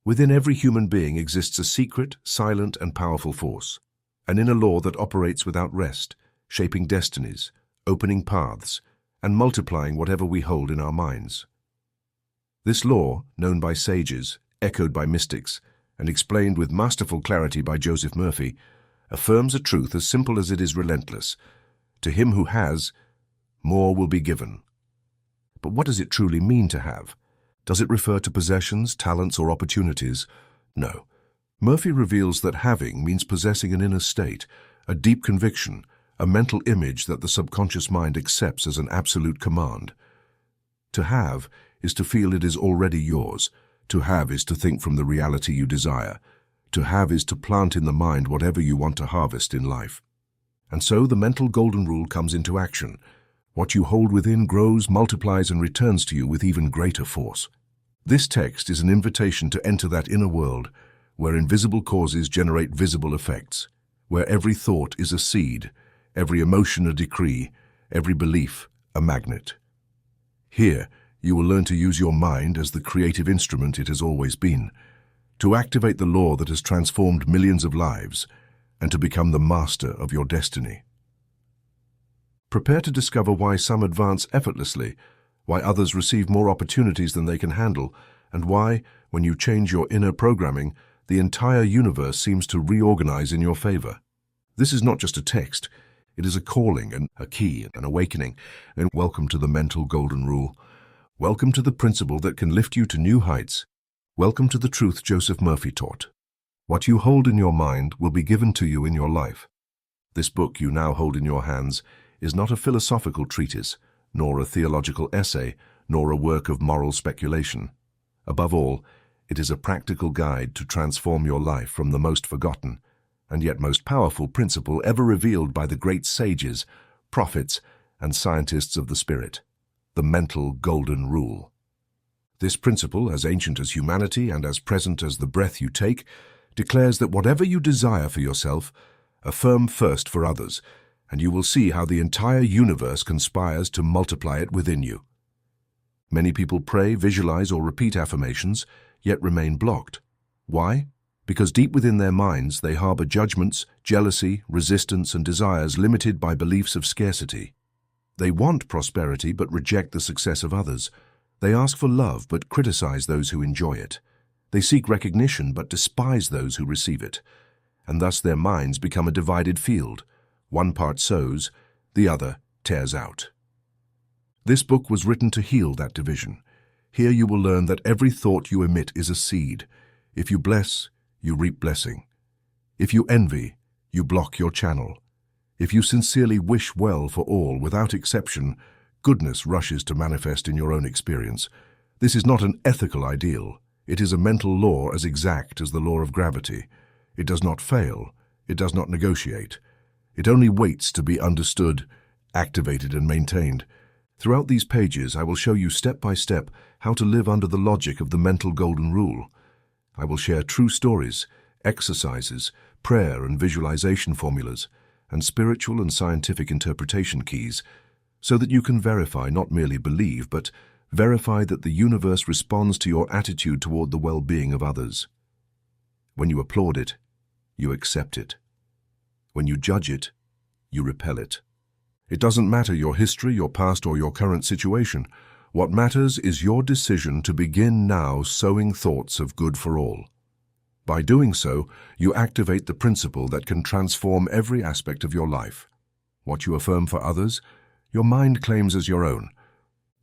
Within every human being exists a secret, silent, and powerful force, an inner law that operates without rest, shaping destinies, opening paths, and multiplying whatever we hold in our minds. This law, known by sages, echoed by mystics, and explained with masterful clarity by Joseph Murphy, affirms a truth as simple as it is relentless. To him who has, more will be given. But what does it truly mean to have? Does it refer to possessions, talents, or opportunities? No. Murphy reveals that having means possessing an inner state, a deep conviction, a mental image that the subconscious mind accepts as an absolute command. To have is to feel it is already yours. To have is to think from the reality you desire. To have is to plant in the mind whatever you want to harvest in life. And so the mental golden rule comes into action. What you hold within grows, multiplies, and returns to you with even greater force. This text is an invitation to enter that inner world where invisible causes generate visible effects, where every thought is a seed, every emotion a decree, every belief a magnet. Here, you will learn to use your mind as the creative instrument it has always been, to activate the law that has transformed millions of lives, and to become the master of your destiny. Prepare to discover why some advance effortlessly, why others receive more opportunities than they can handle, and why, when you change your inner programming, the entire universe seems to reorganize in your favor. This is not just a text, it is a calling and a key, an awakening, and welcome to the mental golden rule. Welcome to the principle that can lift you to new heights. Welcome to the truth Joseph Murphy taught. What you hold in your mind will be given to you in your life. This book you now hold in your hands is not a philosophical treatise, nor a theological essay, nor a work of moral speculation. Above all, it is a practical guide to transform your life from the most forgotten, and yet most powerful principle ever revealed by the great sages, prophets, and scientists of the spirit, the mental golden rule. This principle, as ancient as humanity and as present as the breath you take, declares that whatever you desire for yourself, affirm first for others, and you will see how the entire universe conspires to multiply it within you. Many people pray, visualize, or repeat affirmations, yet remain blocked. Why? Because deep within their minds they harbor judgments, jealousy, resistance, and desires limited by beliefs of scarcity. They want prosperity but reject the success of others. They ask for love but criticize those who enjoy it. They seek recognition but despise those who receive it. And thus their minds become a divided field. One part sows, the other tears out. This book was written to heal that division. Here you will learn that every thought you emit is a seed. If you bless, you reap blessing. If you envy, you block your channel. If you sincerely wish well for all without exception, goodness rushes to manifest in your own experience. This is not an ethical ideal. It is a mental law as exact as the law of gravity. It does not fail. It does not negotiate. It only waits to be understood, activated, and maintained. Throughout these pages, I will show you step by step how to live under the logic of the mental golden rule. I will share true stories, exercises, prayer and visualization formulas, and spiritual and scientific interpretation keys, so that you can verify, not merely believe, but verify that the universe responds to your attitude toward the well-being of others. When you applaud it, you accept it. When you judge it, you repel it. It doesn't matter your history, your past, or your current situation. What matters is your decision to begin now sowing thoughts of good for all. By doing so, you activate the principle that can transform every aspect of your life. What you affirm for others, your mind claims as your own.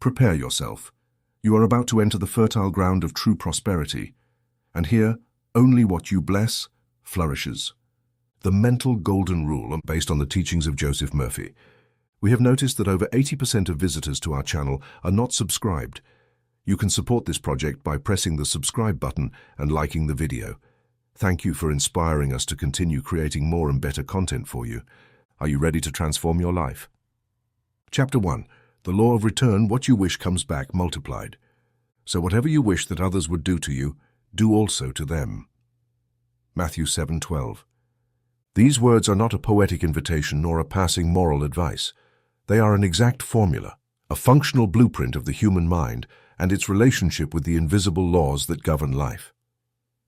Prepare yourself. You are about to enter the fertile ground of true prosperity. And here, only what you bless flourishes. The mental golden rule, based on the teachings of Joseph Murphy. We have noticed that over 80% of visitors to our channel are not subscribed. You can support this project by pressing the subscribe button and liking the video. Thank you for inspiring us to continue creating more and better content for you. Are you ready to transform your life? Chapter 1. The law of return, what you wish comes back multiplied. So whatever you wish that others would do to you, do also to them. Matthew 7:12. These words are not a poetic invitation nor a passing moral advice. They are an exact formula, a functional blueprint of the human mind and its relationship with the invisible laws that govern life.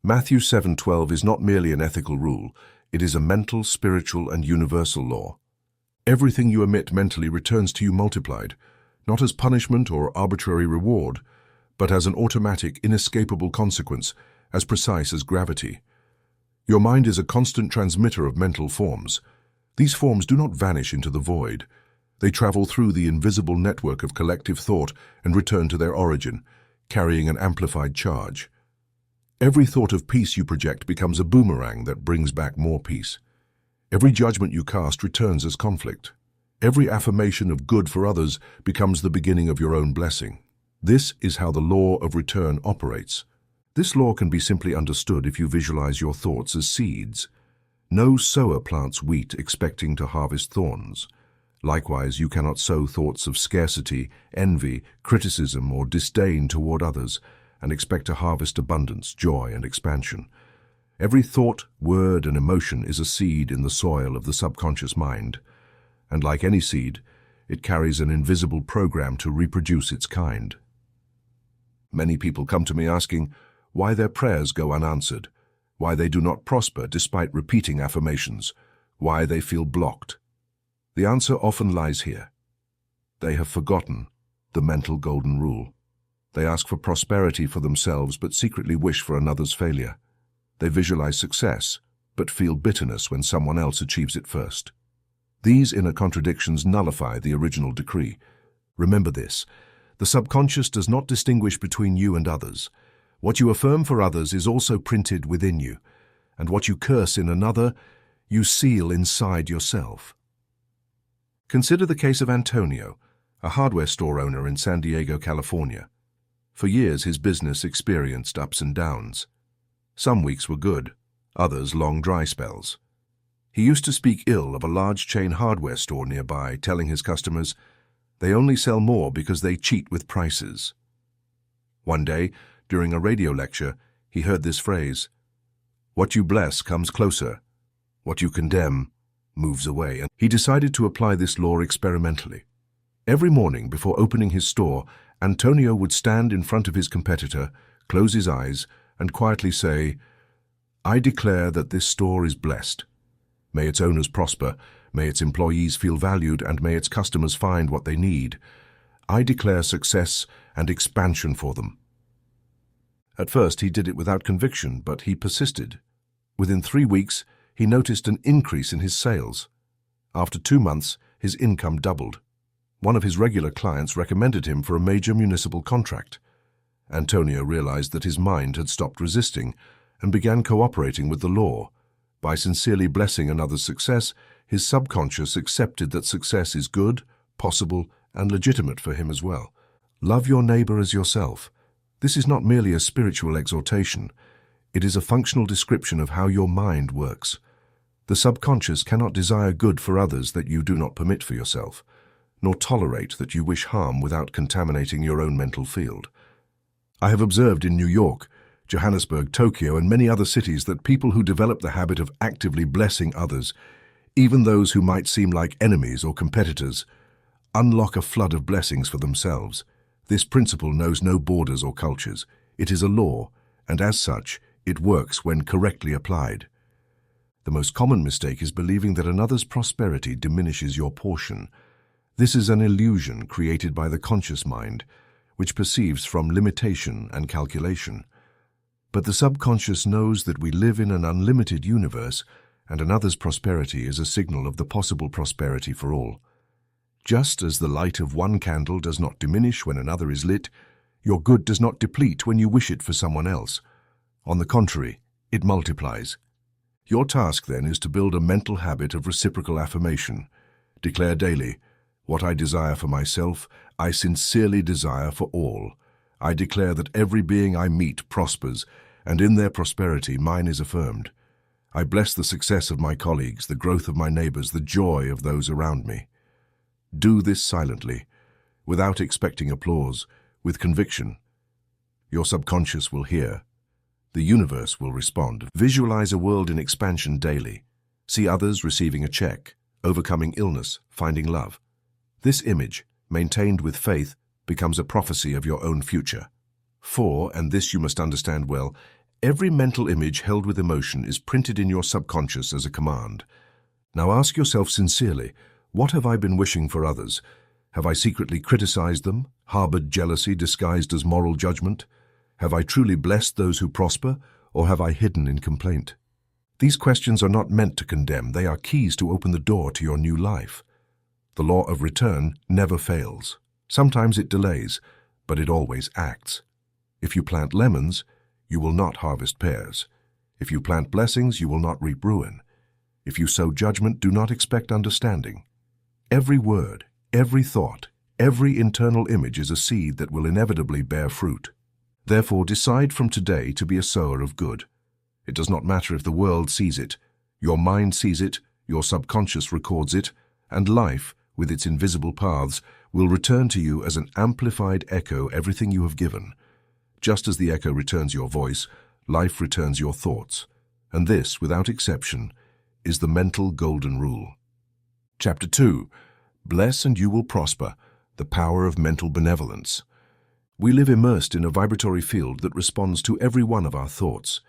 Matthew 7:12 is not merely an ethical rule, it is a mental, spiritual, and universal law. Everything you emit mentally returns to you multiplied, not as punishment or arbitrary reward, but as an automatic, inescapable consequence, as precise as gravity. Your mind is a constant transmitter of mental forms. These forms do not vanish into the void. They travel through the invisible network of collective thought and return to their origin, carrying an amplified charge. Every thought of peace you project becomes a boomerang that brings back more peace. Every judgment you cast returns as conflict. Every affirmation of good for others becomes the beginning of your own blessing. This is how the law of return operates. This law can be simply understood if you visualize your thoughts as seeds. No sower plants wheat expecting to harvest thorns. Likewise, you cannot sow thoughts of scarcity, envy, criticism, or disdain toward others and expect to harvest abundance, joy, and expansion. Every thought, word, and emotion is a seed in the soil of the subconscious mind. And like any seed, it carries an invisible program to reproduce its kind. Many people come to me asking why their prayers go unanswered, why they do not prosper despite repeating affirmations, why they feel blocked. The answer often lies here. They have forgotten the mental golden rule. They ask for prosperity for themselves but secretly wish for another's failure. They visualize success but feel bitterness when someone else achieves it first. These inner contradictions nullify the original decree. Remember this: the subconscious does not distinguish between you and others. What you affirm for others is also printed within you, and what you curse in another, you seal inside yourself. Consider the case of Antonio, a hardware store owner in San Diego, California. For years, his business experienced ups and downs. Some weeks were good, others long dry spells. He used to speak ill of a large chain hardware store nearby, telling his customers, "They only sell more because they cheat with prices." One day, during a radio lecture, he heard this phrase, "What you bless comes closer. What you condemn moves away." And he decided to apply this law experimentally. Every morning before opening his store, Antonio would stand in front of his competitor, close his eyes, and quietly say, "I declare that this store is blessed. May its owners prosper, may its employees feel valued, and may its customers find what they need. I declare success and expansion for them." At first, he did it without conviction, but he persisted. Within 3 weeks, he noticed an increase in his sales. After 2 months, his income doubled. One of his regular clients recommended him for a major municipal contract. Antonio realized that his mind had stopped resisting and began cooperating with the law. By sincerely blessing another's success, his subconscious accepted that success is good, possible, and legitimate for him as well. Love your neighbor as yourself. This is not merely a spiritual exhortation. It is a functional description of how your mind works. The subconscious cannot desire good for others that you do not permit for yourself, nor tolerate that you wish harm without contaminating your own mental field. I have observed in New York, Johannesburg, Tokyo, and many other cities that people who develop the habit of actively blessing others, even those who might seem like enemies or competitors, unlock a flood of blessings for themselves. This principle knows no borders or cultures. It is a law, and as such, it works when correctly applied. The most common mistake is believing that another's prosperity diminishes your portion. This is an illusion created by the conscious mind, which perceives from limitation and calculation. But the subconscious knows that we live in an unlimited universe, and another's prosperity is a signal of the possible prosperity for all. Just as the light of one candle does not diminish when another is lit, your good does not deplete when you wish it for someone else. On the contrary, it multiplies. Your task then is to build a mental habit of reciprocal affirmation. Declare daily, "What I desire for myself, I sincerely desire for all. I declare that every being I meet prospers, and in their prosperity mine is affirmed. I bless the success of my colleagues, the growth of my neighbors, the joy of those around me." Do this silently, without expecting applause, with conviction. Your subconscious will hear. The universe will respond. Visualize a world in expansion daily. See others receiving a check, overcoming illness, finding love. This image, maintained with faith, becomes a prophecy of your own future. For, and this you must understand well, Every mental image held with emotion is printed in your subconscious as a command. Now ask yourself sincerely, what have I been wishing for others? Have I secretly criticized them, harbored jealousy disguised as moral judgment? Have I truly blessed those who prosper, or have I hidden in complaint? These questions are not meant to condemn, they are keys to open the door to your new life. The law of return never fails. Sometimes it delays, but it always acts. If you plant lemons, you will not harvest pears. If you plant blessings, you will not reap ruin. If you sow judgment, do not expect understanding. Every word, every thought, every internal image is a seed that will inevitably bear fruit. Therefore, decide from today to be a sower of good. It does not matter if the world sees it. Your mind sees it, your subconscious records it, and life, with its invisible paths, will return to you as an amplified echo everything you have given. Just as the echo returns your voice, life returns your thoughts. And this, without exception, is the mental golden rule. Chapter 2. Bless and you will prosper, the power of mental benevolence. We live immersed in a vibratory field that responds to every one of our thoughts.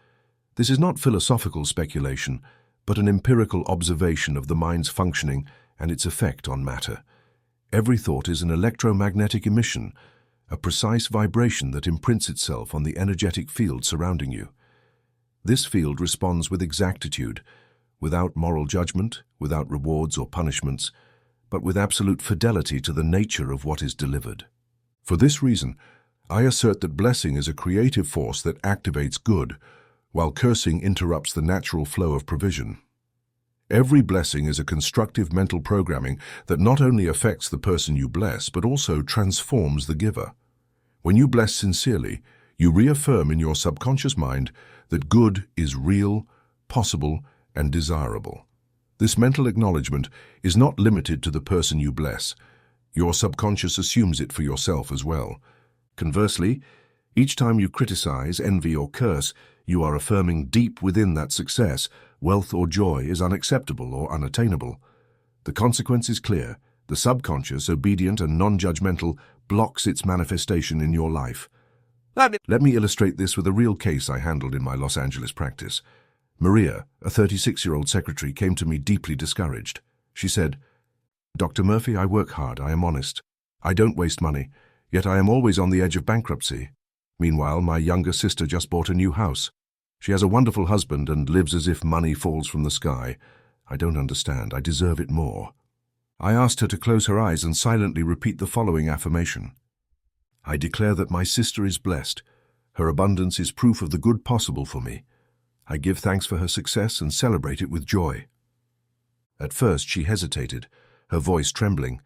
This is not philosophical speculation, but an empirical observation of the mind's functioning and its effect on matter. Every thought is an electromagnetic emission, a precise vibration that imprints itself on the energetic field surrounding you. This field responds with exactitude, without moral judgment, without rewards or punishments, but with absolute fidelity to the nature of what is delivered. For this reason, I assert that blessing is a creative force that activates good, while cursing interrupts the natural flow of provision. Every blessing is a constructive mental programming that not only affects the person you bless, but also transforms the giver. When you bless sincerely, you reaffirm in your subconscious mind that good is real, possible, and desirable. This mental acknowledgement is not limited to the person you bless. Your subconscious assumes it for yourself as well. Conversely, each time you criticize, envy, or curse, you are affirming deep within that success, wealth or joy is unacceptable or unattainable. The consequence is clear. The subconscious, obedient and non-judgmental, blocks its manifestation in your life. Let me illustrate this with a real case I handled in my Los Angeles practice. Maria, a 36-year-old secretary, came to me deeply discouraged. She said, "Dr. Murphy, I work hard, I am honest. I don't waste money, yet I am always on the edge of bankruptcy. Meanwhile, my younger sister just bought a new house. She has a wonderful husband and lives as if money falls from the sky. I don't understand. I deserve it more." I asked her to close her eyes and silently repeat the following affirmation. "I declare that my sister is blessed. Her abundance is proof of the good possible for me. I give thanks for her success and celebrate it with joy." At first she hesitated, her voice trembling,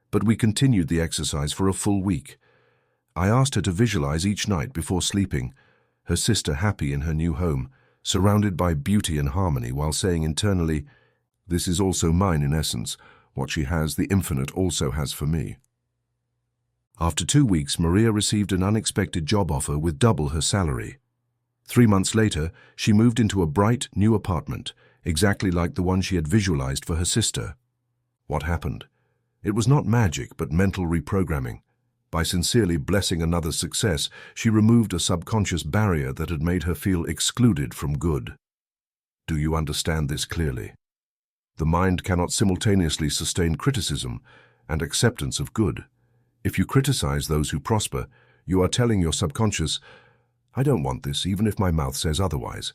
but we continued the exercise for a full week. I asked her to visualize each night before sleeping, her sister happy in her new home, surrounded by beauty and harmony, while saying internally, "This is also mine in essence. What she has, the infinite also has for me." After 2 weeks, Maria received an unexpected job offer with double her salary. 3 months later, she moved into a bright, new apartment, exactly like the one she had visualized for her sister. What happened? It was not magic, but mental reprogramming. By sincerely blessing another's success, she removed a subconscious barrier that had made her feel excluded from good. Do you understand this clearly? The mind cannot simultaneously sustain criticism and acceptance of good. If you criticize those who prosper, you are telling your subconscious, "I don't want this, even if my mouth says otherwise."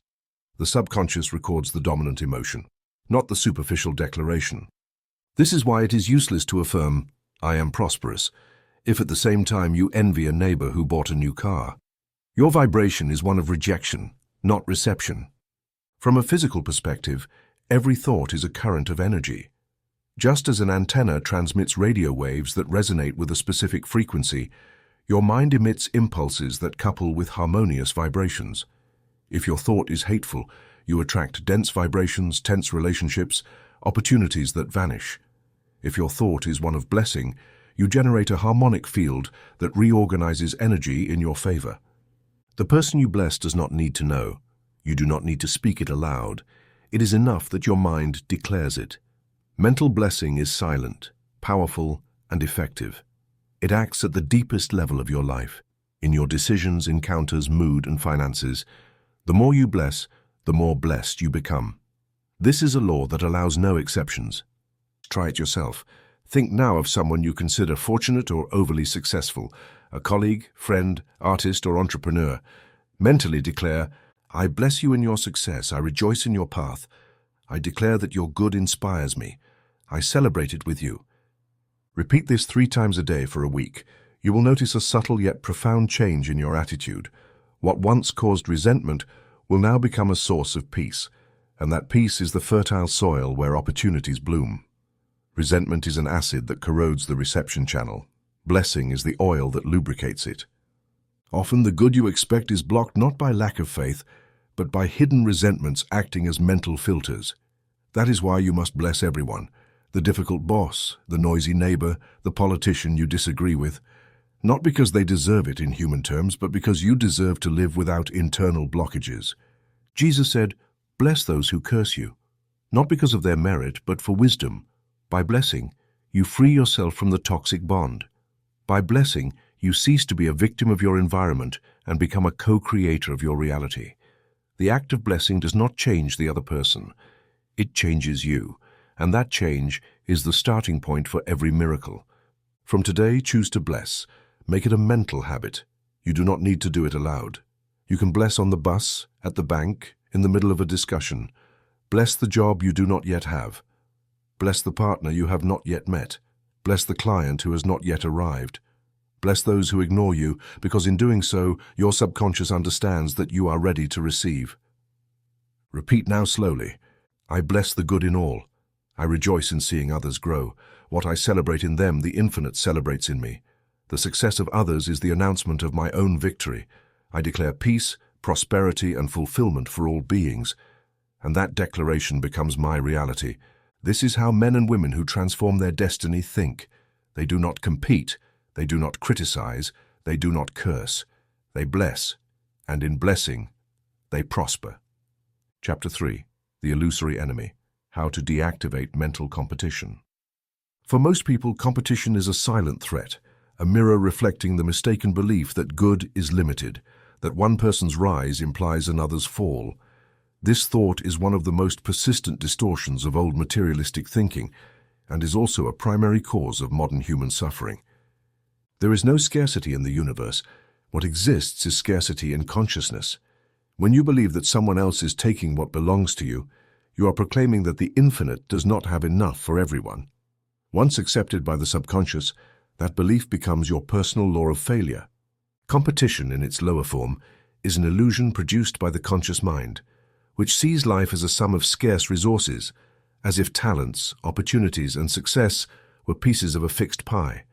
The subconscious records the dominant emotion, not the superficial declaration. This is why it is useless to affirm, "I am prosperous," if at the same time you envy a neighbor who bought a new car. Your vibration is one of rejection, not reception. From a physical perspective, every thought is a current of energy. Just as an antenna transmits radio waves that resonate with a specific frequency, your mind emits impulses that couple with harmonious vibrations. If your thought is hateful, you attract dense vibrations, tense relationships, opportunities that vanish. If your thought is one of blessing, you generate a harmonic field that reorganizes energy in your favor. The person you bless does not need to know. You do not need to speak it aloud. It is enough that your mind declares it. Mental blessing is silent, powerful, and effective. It acts at the deepest level of your life, in your decisions, encounters, mood, and finances. The more you bless, the more blessed you become. This is a law that allows no exceptions. Try it yourself. Think now of someone you consider fortunate or overly successful, a colleague, friend, artist, or entrepreneur. Mentally declare, I bless you in your success. I rejoice in your path. I declare that your good inspires me. I celebrate it with you. Repeat this 3 times a day for a week. You will notice a subtle yet profound change in your attitude. What once caused resentment will now become a source of peace, and that peace is the fertile soil where opportunities bloom. Resentment is an acid that corrodes the reception channel. Blessing is the oil that lubricates it. Often the good you expect is blocked not by lack of faith, but by hidden resentments acting as mental filters. That is why you must bless everyone, the difficult boss, the noisy neighbor, the politician you disagree with, not because they deserve it in human terms, but because you deserve to live without internal blockages. Jesus said, bless those who curse you, not because of their merit, but for wisdom. By blessing, you free yourself from the toxic bond. By blessing, you cease to be a victim of your environment and become a co-creator of your reality. The act of blessing does not change the other person. It changes you, and that change is the starting point for every miracle. From today, choose to bless. Make it a mental habit. You do not need to do it aloud. You can bless on the bus, at the bank, in the middle of a discussion. Bless the job you do not yet have. Bless the partner you have not yet met. Bless the client who has not yet arrived. Bless those who ignore you, because in doing so, your subconscious understands that you are ready to receive. Repeat now slowly. I bless the good in all. I rejoice in seeing others grow. What I celebrate in them, the infinite celebrates in me. The success of others is the announcement of my own victory. I declare peace, prosperity, and fulfillment for all beings, and that declaration becomes my reality. This is how men and women who transform their destiny think. They do not compete. They do not criticize, they do not curse. They bless, and in blessing, they prosper. Chapter 3. The Illusory Enemy. How to deactivate mental competition. For most people, competition is a silent threat, a mirror reflecting the mistaken belief that good is limited, that one person's rise implies another's fall. This thought is one of the most persistent distortions of old materialistic thinking, and is also a primary cause of modern human suffering. There is no scarcity in the universe. What exists is scarcity in consciousness. When you believe that someone else is taking what belongs to you, you are proclaiming that the infinite does not have enough for everyone. Once accepted by the subconscious, that belief becomes your personal law of failure. Competition, in its lower form, is an illusion produced by the conscious mind, which sees life as a sum of scarce resources, as if talents, opportunities, and success were pieces of a fixed pie.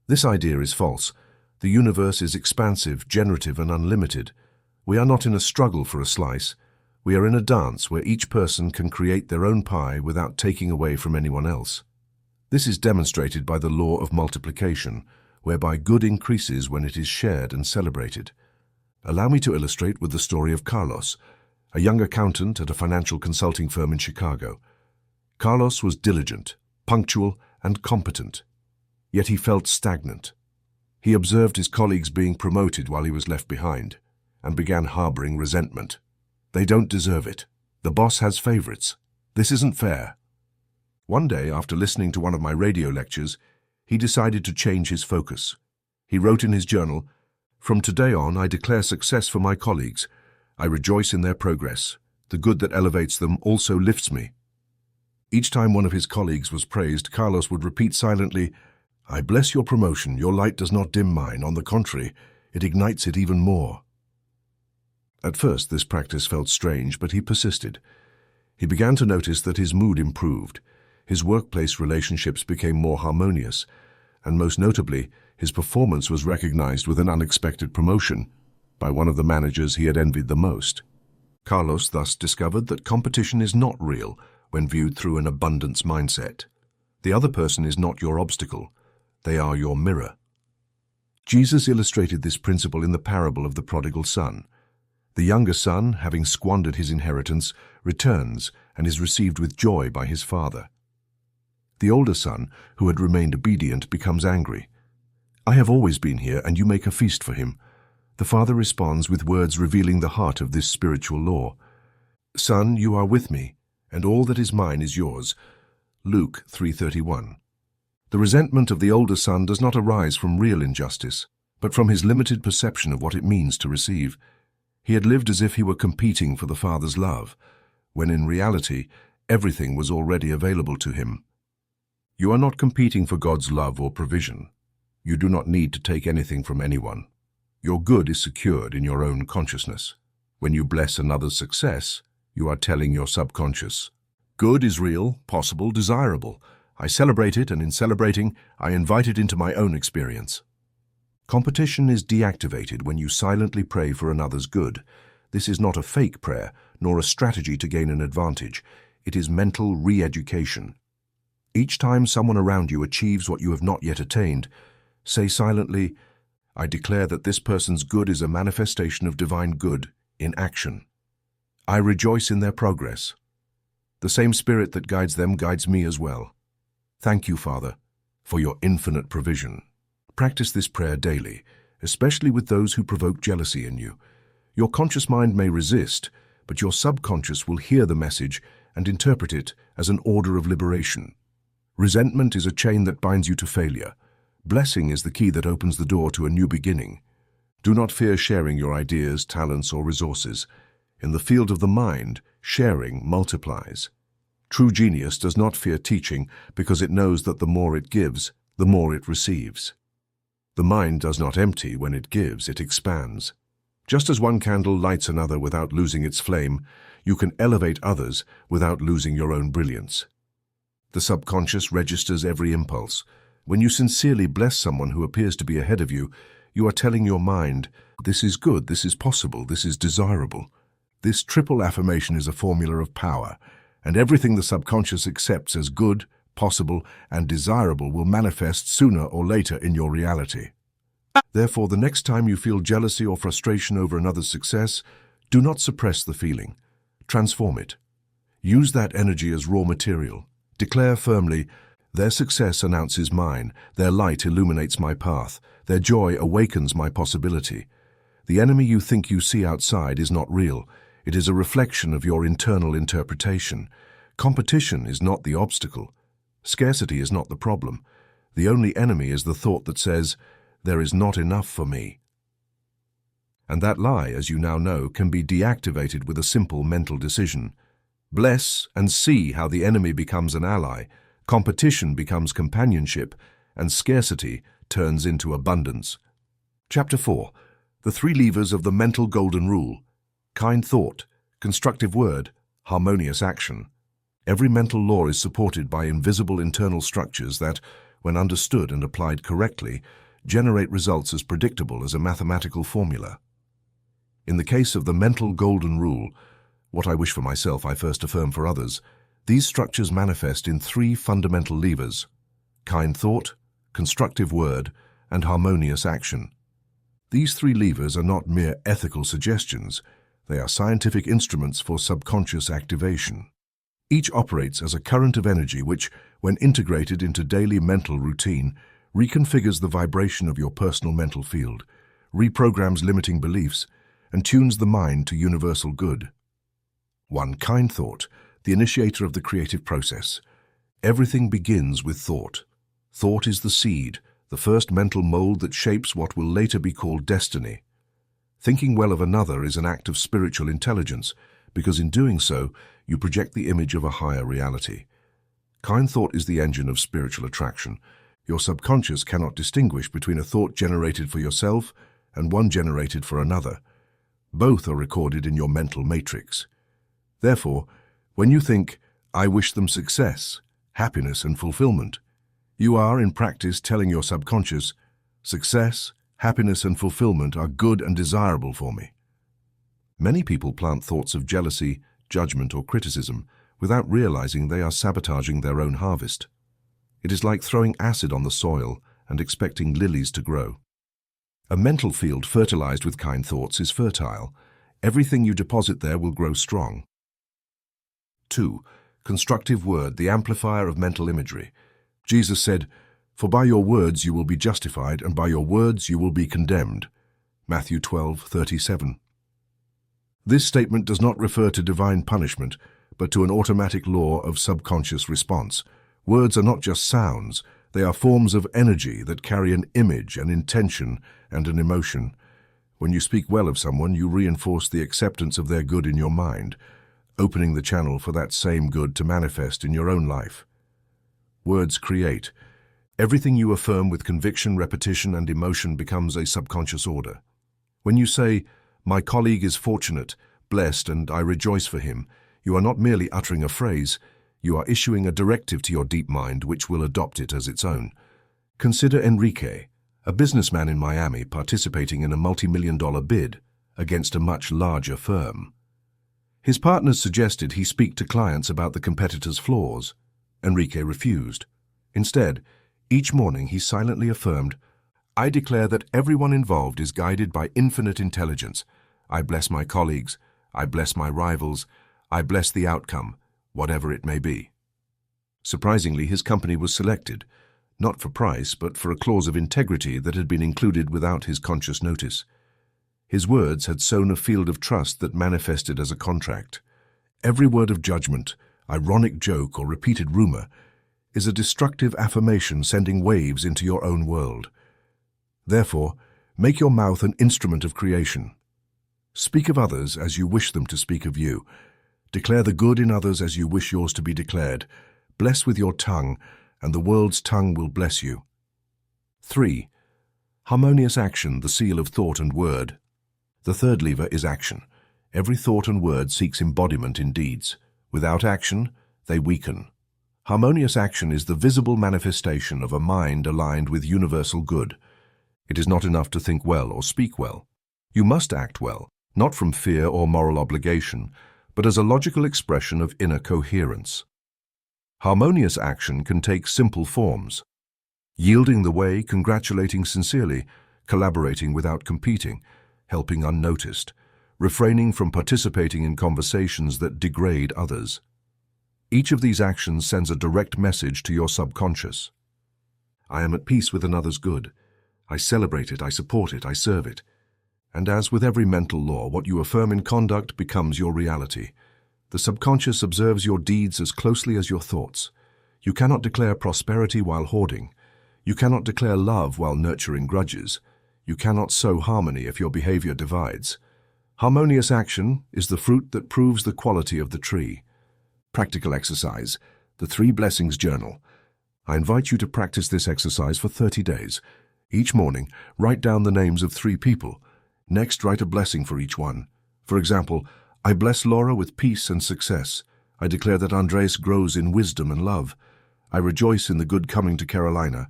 This idea is false. The universe is expansive, generative, and unlimited. We are not in a struggle for a slice. We are in a dance where each person can create their own pie without taking away from anyone else. This is demonstrated by the law of multiplication, whereby good increases when it is shared and celebrated. Allow me to illustrate with the story of Carlos, a young accountant at a financial consulting firm in Chicago. Carlos was diligent, punctual, and competent. Yet he felt stagnant. He observed his colleagues being promoted while he was left behind, and began harboring resentment. They don't deserve it. The boss has favorites. This isn't fair. One day, after listening to one of my radio lectures, he decided to change his focus. He wrote in his journal, "From today on, I declare success for my colleagues. I rejoice in their progress. The good that elevates them also lifts me." Each time one of his colleagues was praised, Carlos would repeat silently, "I bless your promotion. Your light does not dim mine. On the contrary, it ignites it even more." At first, this practice felt strange, but he persisted. He began to notice that his mood improved. His workplace relationships became more harmonious, and most notably, his performance was recognized with an unexpected promotion by one of the managers he had envied the most. Carlos thus discovered that competition is not real when viewed through an abundance mindset. The other person is not your obstacle. They are your mirror. Jesus illustrated this principle in the parable of the prodigal son. The younger son, having squandered his inheritance, returns and is received with joy by his father. The older son, who had remained obedient, becomes angry. "I have always been here, and you make a feast for him." The Father responds with words revealing the heart of this spiritual law. Son, you are with me, and all that is mine is yours. Luke 3:31. The resentment of the older son does not arise from real injustice, but from his limited perception of what it means to receive. He had lived as if he were competing for the Father's love, when in reality, everything was already available to him. You are not competing for God's love or provision. You do not need to take anything from anyone. Your good is secured in your own consciousness. When you bless another's success, you are telling your subconscious, good is real, possible, desirable. I celebrate it, and in celebrating, I invite it into my own experience. Competition is deactivated when you silently pray for another's good. This is not a fake prayer, nor a strategy to gain an advantage. It is mental re-education. Each time someone around you achieves what you have not yet attained, say silently, I declare that this person's good is a manifestation of divine good in action. I rejoice in their progress. The same spirit that guides them guides me as well. Thank you, Father, for your infinite provision. Practice this prayer daily, especially with those who provoke jealousy in you. Your conscious mind may resist, but your subconscious will hear the message and interpret it as an order of liberation. Resentment is a chain that binds you to failure. Blessing is the key that opens the door to a new beginning. Do not fear sharing your ideas, talents, or resources. In the field of the mind, sharing multiplies. True genius does not fear teaching because it knows that the more it gives, the more it receives. The mind does not empty when it gives, it expands. Just as one candle lights another without losing its flame, you can elevate others without losing your own brilliance. The subconscious registers every impulse. When you sincerely bless someone who appears to be ahead of you, you are telling your mind, this is good, this is possible, this is desirable. This triple affirmation is a formula of power, and everything the subconscious accepts as good, possible, and desirable will manifest sooner or later in your reality. Therefore, the next time you feel jealousy or frustration over another's success, do not suppress the feeling. Transform it. Use that energy as raw material. Declare firmly, their success announces mine, their light illuminates my path, their joy awakens my possibility. The enemy you think you see outside is not real. It is a reflection of your internal interpretation. Competition is not the obstacle. Scarcity is not the problem. The only enemy is the thought that says, there is not enough for me. And that lie, as you now know, can be deactivated with a simple mental decision. Bless and see how the enemy becomes an ally, competition becomes companionship, and scarcity turns into abundance. Chapter 4. The 3 levers of the mental golden rule. Kind thought, constructive word, harmonious action. Every mental law is supported by invisible internal structures that, when understood and applied correctly, generate results as predictable as a mathematical formula. In the case of the mental golden rule, what I wish for myself I first affirm for others, these structures manifest in 3 fundamental levers: kind thought, constructive word, and harmonious action. These 3 levers are not mere ethical suggestions, they are scientific instruments for subconscious activation. Each operates as a current of energy which, when integrated into daily mental routine, reconfigures the vibration of your personal mental field, reprograms limiting beliefs, and tunes the mind to universal good. 1. Kind thought, the initiator of the creative process. Everything begins with thought. Thought is the seed, the first mental mold that shapes what will later be called destiny. Thinking well of another is an act of spiritual intelligence, because in doing so, you project the image of a higher reality. Kind thought is the engine of spiritual attraction. Your subconscious cannot distinguish between a thought generated for yourself and one generated for another. Both are recorded in your mental matrix. Therefore, when you think, I wish them success, happiness, and fulfillment, you are, in practice, telling your subconscious, success, happiness, and fulfillment are good and desirable for me. Many people plant thoughts of jealousy, judgment, or criticism without realizing they are sabotaging their own harvest. It is like throwing acid on the soil and expecting lilies to grow. A mental field fertilized with kind thoughts is fertile. Everything you deposit there will grow strong. 2. Constructive word, the amplifier of mental imagery. Jesus said, "For by your words you will be justified, and by your words you will be condemned." Matthew 12:37. This statement does not refer to divine punishment, but to an automatic law of subconscious response. Words are not just sounds, they are forms of energy that carry an image, an intention, and an emotion. When you speak well of someone, you reinforce the acceptance of their good in your mind, opening the channel for that same good to manifest in your own life. Words create. Everything you affirm with conviction, repetition, and emotion becomes a subconscious order. When you say, "My colleague is fortunate, blessed, and I rejoice for him," you are not merely uttering a phrase, you are issuing a directive to your deep mind which will adopt it as its own. Consider Enrique, a businessman in Miami participating in a multi-million-dollar bid against a much larger firm. His partners suggested he speak to clients about the competitor's flaws. Enrique refused. Instead, each morning he silently affirmed, "I declare that everyone involved is guided by infinite intelligence. I bless my colleagues, I bless my rivals, I bless the outcome, whatever it may be." Surprisingly, his company was selected, not for price, but for a clause of integrity that had been included without his conscious notice. His words had sown a field of trust that manifested as a contract. Every word of judgment, ironic joke, or repeated rumor is a destructive affirmation sending waves into your own world. Therefore, make your mouth an instrument of creation. Speak of others as you wish them to speak of you. Declare the good in others as you wish yours to be declared. Bless with your tongue, and the world's tongue will bless you. 3. Harmonious action, the seal of thought and word. The third lever is action. Every thought and word seeks embodiment in deeds. Without action, they weaken. Harmonious action is the visible manifestation of a mind aligned with universal good. It is not enough to think well or speak well. You must act well, not from fear or moral obligation, but as a logical expression of inner coherence. Harmonious action can take simple forms: yielding the way, congratulating sincerely, collaborating without competing, helping unnoticed, refraining from participating in conversations that degrade others. Each of these actions sends a direct message to your subconscious. I am at peace with another's good. I celebrate it, I support it, I serve it. And as with every mental law, what you affirm in conduct becomes your reality. The subconscious observes your deeds as closely as your thoughts. You cannot declare prosperity while hoarding. You cannot declare love while nurturing grudges. You cannot sow harmony if your behavior divides. Harmonious action is the fruit that proves the quality of the tree. Practical exercise, the 3 Blessings Journal. I invite you to practice this exercise for 30 days. Each morning, write down the names of 3 people. Next, write a blessing for each one. For example, I bless Laura with peace and success. I declare that Andres grows in wisdom and love. I rejoice in the good coming to Carolina.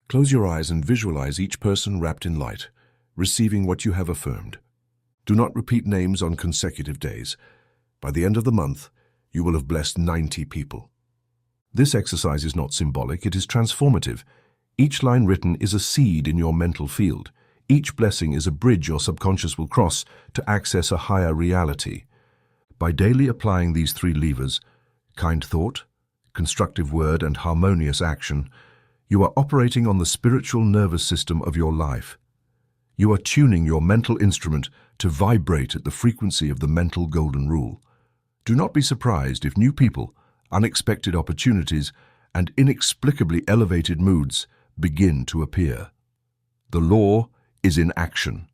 Close your eyes and visualize each person wrapped in light, receiving what you have affirmed. Do not repeat names on consecutive days. By the end of the month, you will have blessed 90 people. This exercise is not symbolic, it is transformative. Each line written is a seed in your mental field. Each blessing is a bridge your subconscious will cross to access a higher reality. By daily applying these 3 levers, kind thought, constructive word, and harmonious action, you are operating on the spiritual nervous system of your life. You are tuning your mental instrument to vibrate at the frequency of the mental golden rule. Do not be surprised if new people, unexpected opportunities, and inexplicably elevated moods begin to appear. The law is in action.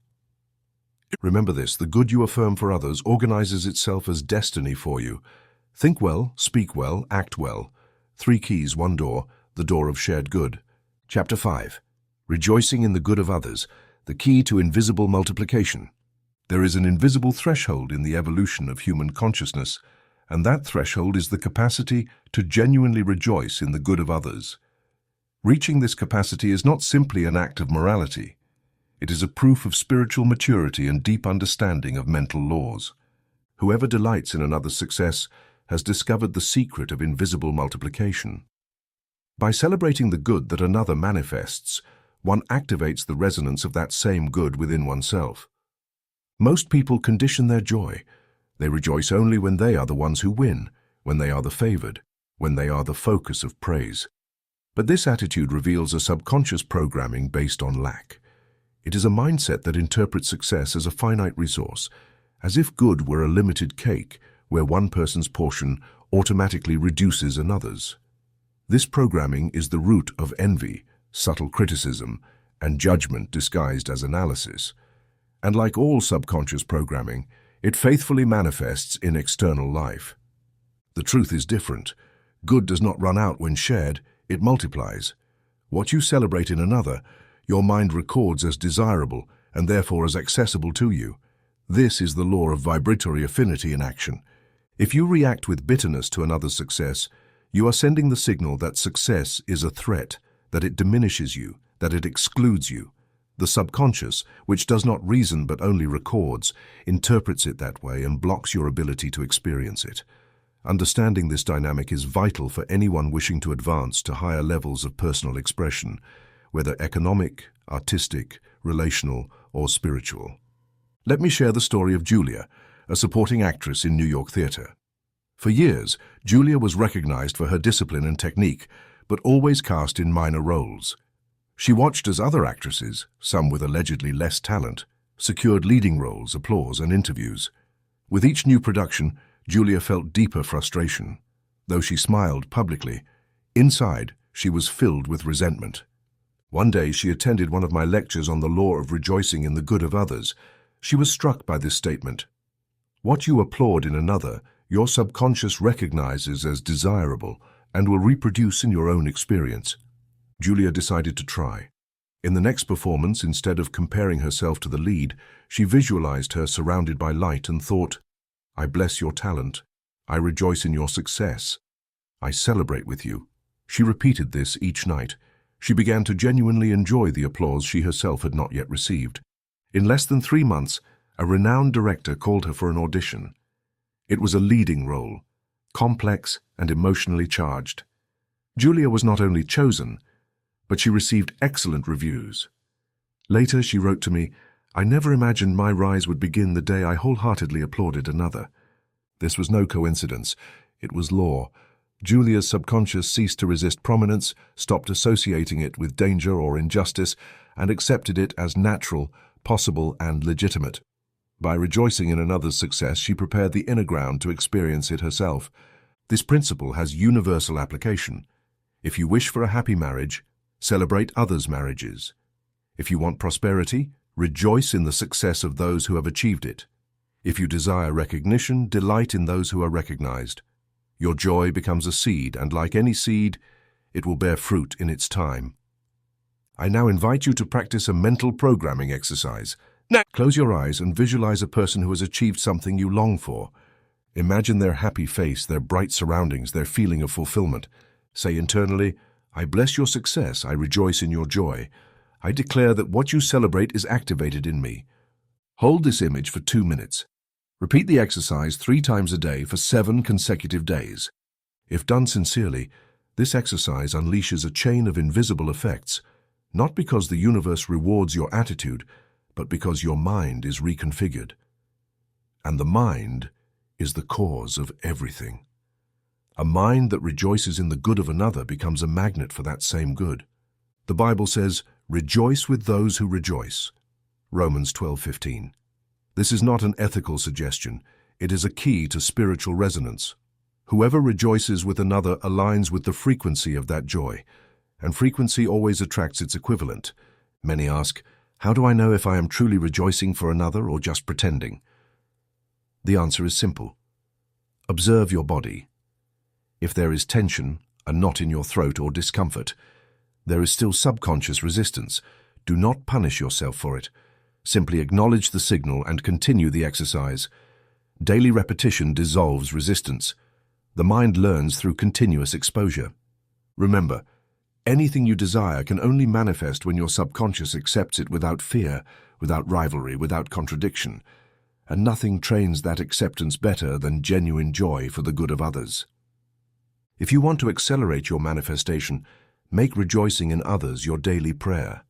Remember this, the good you affirm for others organizes itself as destiny for you. Think well, speak well, act well. 3 keys, 1 door, the door of shared good. Chapter 5. Rejoicing in the good of others, the key to invisible multiplication. There is an invisible threshold in the evolution of human consciousness, and that threshold is the capacity to genuinely rejoice in the good of others. Reaching this capacity is not simply an act of morality. It is a proof of spiritual maturity and deep understanding of mental laws. Whoever delights in another's success has discovered the secret of invisible multiplication. By celebrating the good that another manifests, one activates the resonance of that same good within oneself. Most people condition their joy. They rejoice only when they are the ones who win, when they are the favored, when they are the focus of praise. But this attitude reveals a subconscious programming based on lack. It is a mindset that interprets success as a finite resource, as if good were a limited cake where one person's portion automatically reduces another's. This programming is the root of envy, subtle criticism, and judgment disguised as analysis. And like all subconscious programming, it faithfully manifests in external life. The truth is different. Good does not run out when shared, it multiplies. What you celebrate in another, your mind records as desirable and therefore as accessible to you. This is the law of vibratory affinity in action. If you react with bitterness to another's success, you are sending the signal that success is a threat, that it diminishes you, that it excludes you. The subconscious, which does not reason but only records, interprets it that way and blocks your ability to experience it. Understanding this dynamic is vital for anyone wishing to advance to higher levels of personal expression, whether economic, artistic, relational, or spiritual. Let me share the story of Julia, a supporting actress in New York theater. For years, Julia was recognized for her discipline and technique, but always cast in minor roles. She watched as other actresses, some with allegedly less talent, secured leading roles, applause, and interviews. With each new production, Julia felt deeper frustration. Though she smiled publicly, inside she was filled with resentment. One day she attended one of my lectures on the law of rejoicing in the good of others. She was struck by this statement. What you applaud in another, your subconscious recognizes as desirable and will reproduce in your own experience. Julia decided to try. In the next performance, instead of comparing herself to the lead, she visualized her surrounded by light and thought, I bless your talent. I rejoice in your success. I celebrate with you. She repeated this each night. She began to genuinely enjoy the applause she herself had not yet received. In less than 3 months, a renowned director called her for an audition. It was a leading role, complex and emotionally charged. Julia was not only chosen, but she received excellent reviews. Later, she wrote to me, I never imagined my rise would begin the day I wholeheartedly applauded another. This was no coincidence. It was law. Julia's subconscious ceased to resist prominence, stopped associating it with danger or injustice, and accepted it as natural, possible, and legitimate. By rejoicing in another's success, she prepared the inner ground to experience it herself. This principle has universal application. If you wish for a happy marriage, celebrate others' marriages. If you want prosperity, rejoice in the success of those who have achieved it. If you desire recognition, delight in those who are recognized. Your joy becomes a seed, and like any seed, it will bear fruit in its time. I now invite you to practice a mental programming exercise. Now, close your eyes and visualize a person who has achieved something you long for. Imagine their happy face, their bright surroundings, their feeling of fulfillment. Say internally, I bless your success, I rejoice in your joy. I declare that what you celebrate is activated in me. Hold this image for 2 minutes. Repeat the exercise 3 times a day for 7 consecutive days. If done sincerely, this exercise unleashes a chain of invisible effects, not because the universe rewards your attitude, but because your mind is reconfigured. And the mind is the cause of everything. A mind that rejoices in the good of another becomes a magnet for that same good. The Bible says, rejoice with those who rejoice. Romans 12:15. This is not an ethical suggestion. It is a key to spiritual resonance. Whoever rejoices with another aligns with the frequency of that joy, and frequency always attracts its equivalent. Many ask, how do I know if I am truly rejoicing for another or just pretending? The answer is simple. Observe your body. If there is tension, a knot in your throat, or discomfort, there is still subconscious resistance. Do not punish yourself for it. Simply acknowledge the signal and continue the exercise. Daily repetition dissolves resistance. The mind learns through continuous exposure. Remember, anything you desire can only manifest when your subconscious accepts it without fear, without rivalry, without contradiction. And nothing trains that acceptance better than genuine joy for the good of others. If you want to accelerate your manifestation, make rejoicing in others your daily prayer.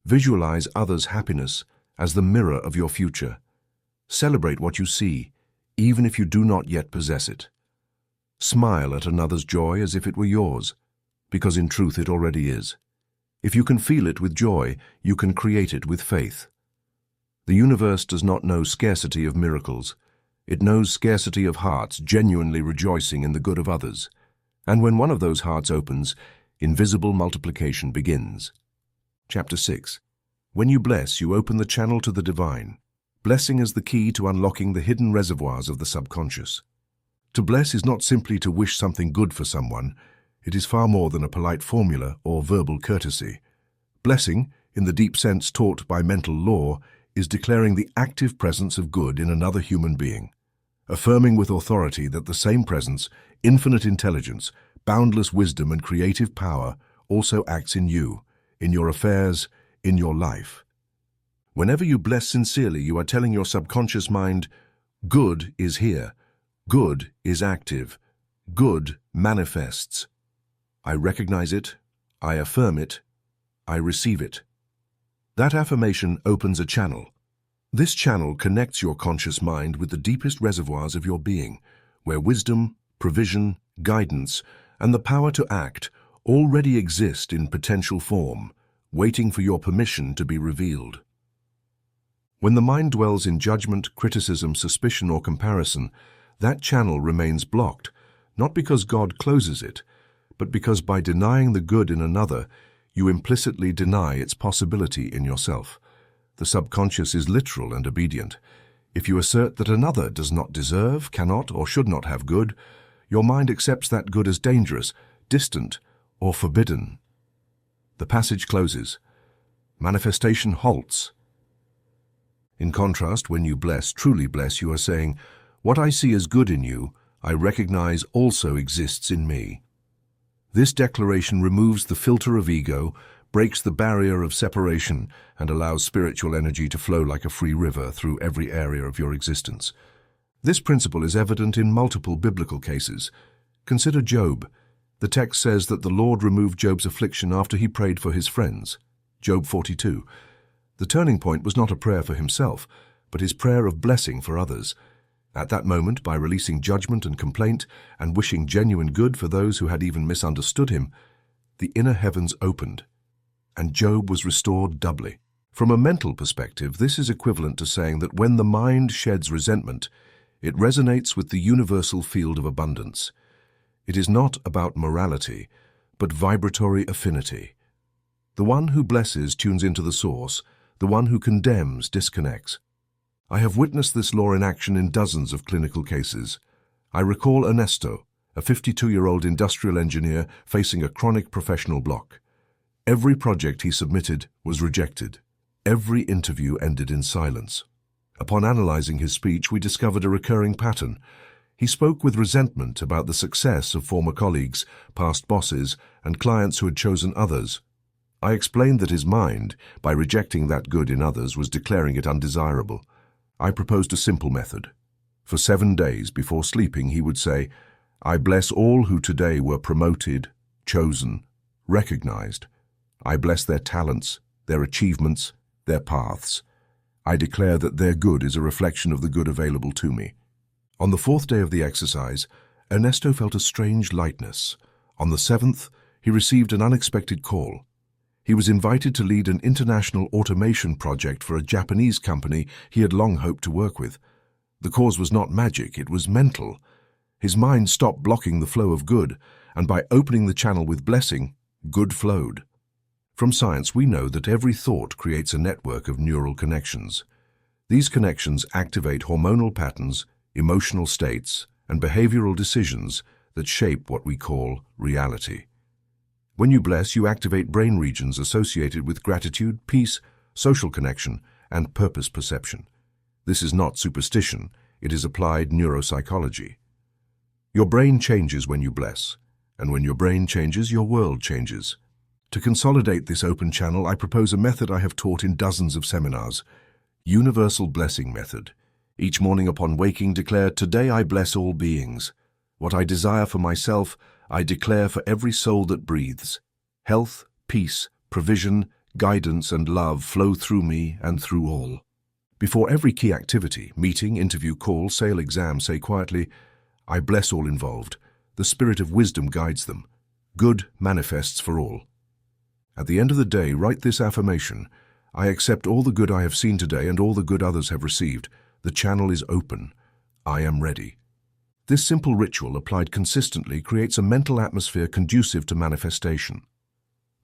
Visualize others' happiness as the mirror of your future. Celebrate what you see, even if you do not yet possess it. Smile at another's joy as if it were yours, because in truth it already is. If you can feel it with joy, you can create it with faith. The universe does not know scarcity of miracles. It knows scarcity of hearts genuinely rejoicing in the good of others. And when one of those hearts opens, invisible multiplication begins. Chapter 6. When you bless, you open the channel to the divine. Blessing is the key to unlocking the hidden reservoirs of the subconscious. To bless is not simply to wish something good for someone. It is far more than a polite formula or verbal courtesy. Blessing, in the deep sense taught by mental law, is declaring the active presence of good in another human being, affirming with authority that the same presence, infinite intelligence, boundless wisdom and creative power also acts in you, in your affairs, in your life. Whenever you bless sincerely, you are telling your subconscious mind, good is here, good is active, good manifests. I recognize it, I affirm it, I receive it. That affirmation opens a channel. This channel connects your conscious mind with the deepest reservoirs of your being, where wisdom, provision, guidance, and the power to act already exist in potential form, waiting for your permission to be revealed. When the mind dwells in judgment, criticism, suspicion, or comparison, that channel remains blocked, not because God closes it, but because by denying the good in another, you implicitly deny its possibility in yourself. The subconscious is literal and obedient. If you assert that another does not deserve, cannot, or should not have good, your mind accepts that good as dangerous, distant, or forbidden. The passage closes. Manifestation halts. In contrast, when you bless, truly bless, you are saying, what I see as good in you, I recognize also exists in me. This declaration removes the filter of ego, breaks the barrier of separation, and allows spiritual energy to flow like a free river through every area of your existence. This principle is evident in multiple biblical cases. Consider Job. The text says that the Lord removed Job's affliction after he prayed for his friends. Job 42. The turning point was not a prayer for himself, but his prayer of blessing for others. At that moment, by releasing judgment and complaint and wishing genuine good for those who had even misunderstood him, the inner heavens opened, and Job was restored doubly. From a mental perspective, this is equivalent to saying that when the mind sheds resentment, it resonates with the universal field of abundance. It is not about morality, but vibratory affinity. The one who blesses tunes into the source, the one who condemns disconnects. I have witnessed this law in action in dozens of clinical cases. I recall Ernesto, a 52-year-old industrial engineer facing a chronic professional block. Every project he submitted was rejected. Every interview ended in silence. Upon analyzing his speech, we discovered a recurring pattern. He spoke with resentment about the success of former colleagues, past bosses, and clients who had chosen others. I explained that his mind, by rejecting that good in others, was declaring it undesirable. I proposed a simple method. For 7 days before sleeping, he would say, I bless all who today were promoted, chosen, recognized. I bless their talents, their achievements, their paths. I declare that their good is a reflection of the good available to me. On the 4th day of the exercise, Ernesto felt a strange lightness. On the 7th, he received an unexpected call. He was invited to lead an international automation project for a Japanese company he had long hoped to work with. The cause was not magic, it was mental. His mind stopped blocking the flow of good, and by opening the channel with blessing, good flowed. From science, we know that every thought creates a network of neural connections. These connections activate hormonal patterns, emotional states, and behavioral decisions that shape what we call reality. When you bless, you activate brain regions associated with gratitude, peace, social connection, and purpose perception. This is not superstition, it is applied neuropsychology. Your brain changes when you bless, and when your brain changes, your world changes. To consolidate this open channel, I propose a method I have taught in dozens of seminars. Universal Blessing Method. Each morning upon waking, declare, today I bless all beings. What I desire for myself, I declare for every soul that breathes. Health, peace, provision, guidance, and love flow through me and through all. Before every key activity, meeting, interview, call, sale, exam, say quietly, I bless all involved. The spirit of wisdom guides them. Good manifests for all. At the end of the day, write this affirmation: I accept all the good I have seen today and all the good others have received. The channel is open. I am ready. This simple ritual, applied consistently, creates a mental atmosphere conducive to manifestation.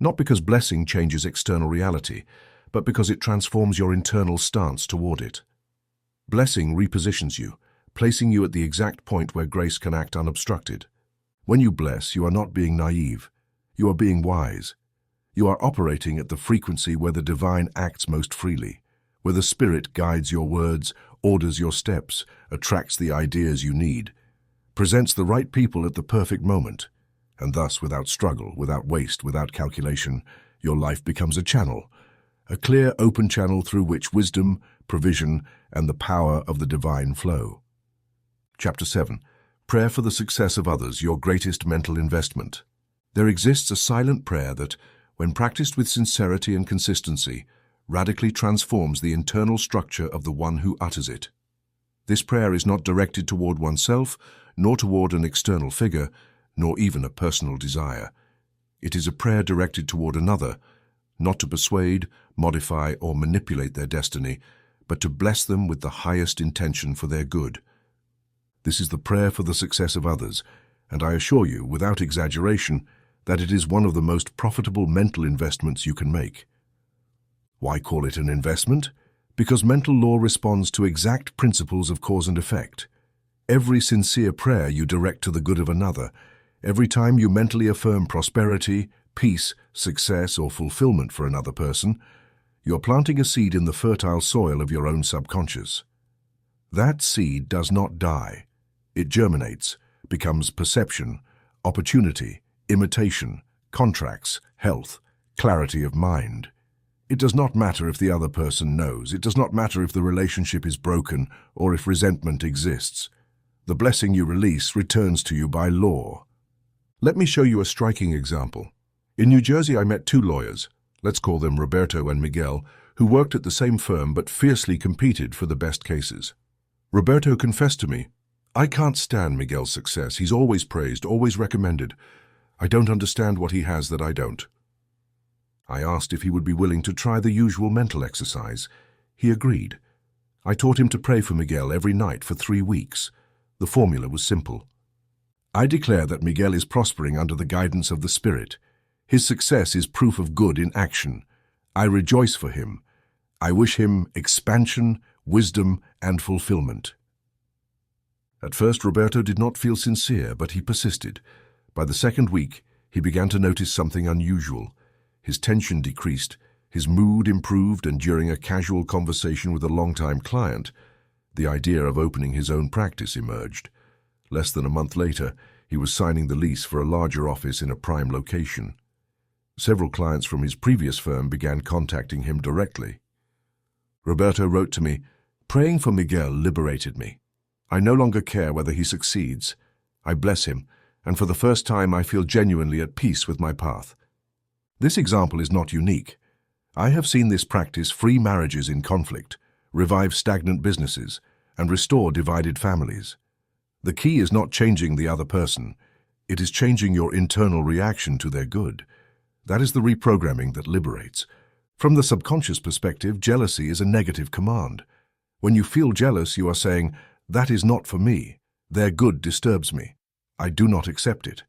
Not because blessing changes external reality, but because it transforms your internal stance toward it. Blessing repositions you, placing you at the exact point where grace can act unobstructed. When you bless, you are not being naive. You are being wise. You are operating at the frequency where the divine acts most freely, where the Spirit guides your words, orders your steps, attracts the ideas you need, presents the right people at the perfect moment, and thus, without struggle, without waste, without calculation, your life becomes a channel, a clear, open channel through which wisdom, provision, and the power of the divine flow. Chapter 7. Prayer for the success of others, your greatest mental investment. There exists a silent prayer that, when practiced with sincerity and consistency, radically transforms the internal structure of the one who utters it. This prayer is not directed toward oneself, nor toward an external figure, nor even a personal desire. It is a prayer directed toward another, not to persuade, modify, or manipulate their destiny, but to bless them with the highest intention for their good. This is the prayer for the success of others, and I assure you, without exaggeration, that it is one of the most profitable mental investments you can make. Why call it an investment? Because mental law responds to exact principles of cause and effect. Every sincere prayer you direct to the good of another, every time you mentally affirm prosperity, peace, success, or fulfillment for another person, you're planting a seed in the fertile soil of your own subconscious. That seed does not die. It germinates, becomes perception, opportunity, imitation, contracts, health, clarity of mind. It does not matter if the other person knows. It does not matter if the relationship is broken or if resentment exists. The blessing you release returns to you by law. Let me show you a striking example. In New Jersey, I met two lawyers, let's call them Roberto and Miguel, who worked at the same firm but fiercely competed for the best cases. Roberto confessed to me, "I can't stand Miguel's success. He's always praised, always recommended. I don't understand what he has that I don't." I asked if he would be willing to try the usual mental exercise. He agreed. I taught him to pray for Miguel every night for 3 weeks. The formula was simple. I declare that Miguel is prospering under the guidance of the Spirit. His success is proof of good in action. I rejoice for him. I wish him expansion, wisdom, and fulfillment. At first, Roberto did not feel sincere, but he persisted. By the second week, he began to notice something unusual. His tension decreased, his mood improved, and during a casual conversation with a longtime client, the idea of opening his own practice emerged. Less than a month later, he was signing the lease for a larger office in a prime location. Several clients from his previous firm began contacting him directly. Roberto wrote to me, "Praying for Miguel liberated me. I no longer care whether he succeeds. I bless him, and for the first time I feel genuinely at peace with my path." This example is not unique. I have seen this practice free marriages in conflict, revive stagnant businesses, and restore divided families. The key is not changing the other person. It is changing your internal reaction to their good. That is the reprogramming that liberates. From the subconscious perspective, jealousy is a negative command. When you feel jealous, you are saying, "That is not for me. Their good disturbs me. I do not accept it."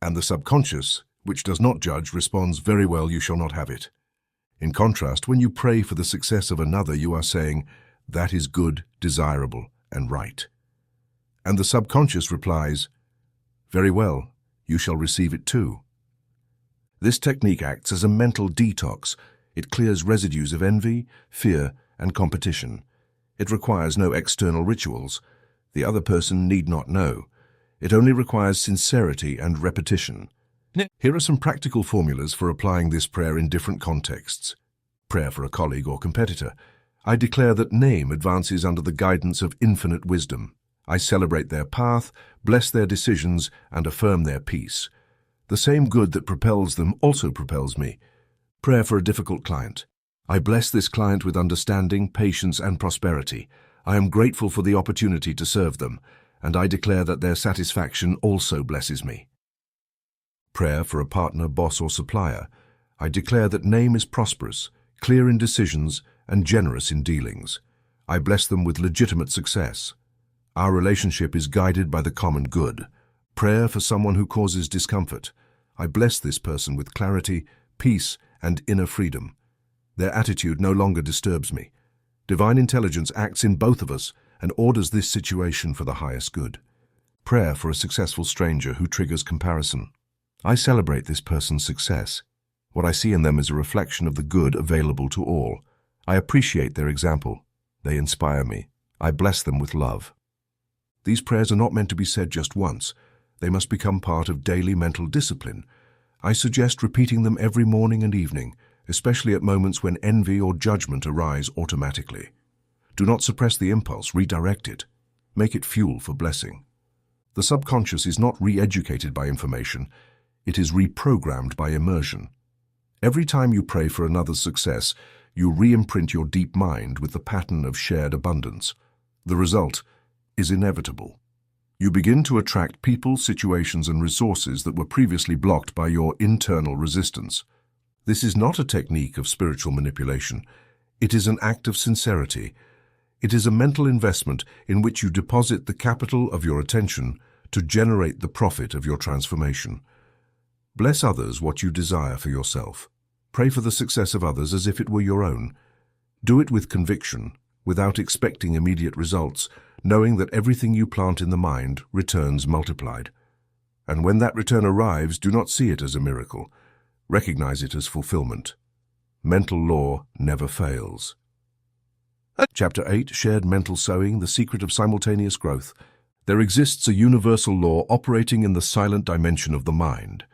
And the subconscious, which does not judge, responds, "Very well, you shall not have it." In contrast, when you pray for the success of another, you are saying, "That is good, desirable, and right." And the subconscious replies, "Very well, you shall receive it too." This technique acts as a mental detox. It clears residues of envy, fear, and competition. It requires no external rituals. The other person need not know. It only requires sincerity and repetition. Here are some practical formulas for applying this prayer in different contexts. Prayer for a colleague or competitor. I declare that name advances under the guidance of infinite wisdom. I celebrate their path, bless their decisions, and affirm their peace. The same good that propels them also propels me. Prayer for a difficult client. I bless this client with understanding, patience, and prosperity. I am grateful for the opportunity to serve them, and I declare that their satisfaction also blesses me. Prayer for a partner, boss, or supplier. I declare that name is prosperous, clear in decisions, and generous in dealings. I bless them with legitimate success. Our relationship is guided by the common good. Prayer for someone who causes discomfort. I bless this person with clarity, peace, and inner freedom. Their attitude no longer disturbs me. Divine intelligence acts in both of us and orders this situation for the highest good. Prayer for a successful stranger who triggers comparison. I celebrate this person's success. What I see in them is a reflection of the good available to all. I appreciate their example. They inspire me. I bless them with love. These prayers are not meant to be said just once. They must become part of daily mental discipline. I suggest repeating them every morning and evening, especially at moments when envy or judgment arise automatically. Do not suppress the impulse, redirect it. Make it fuel for blessing. The subconscious is not re-educated by information, it is reprogrammed by immersion. Every time you pray for another's success, you re-imprint your deep mind with the pattern of shared abundance. The result is inevitable. You begin to attract people, situations, and resources that were previously blocked by your internal resistance. This is not a technique of spiritual manipulation. It is an act of sincerity. It is a mental investment in which you deposit the capital of your attention to generate the profit of your transformation. Bless others what you desire for yourself. Pray for the success of others as if it were your own. Do it with conviction, without expecting immediate results, knowing that everything you plant in the mind returns multiplied. And when that return arrives, do not see it as a miracle. Recognize it as fulfillment. Mental law never fails. Chapter 8, Shared Mental Sowing, the Secret of Simultaneous Growth. There exists a universal law operating in the silent dimension of the mind,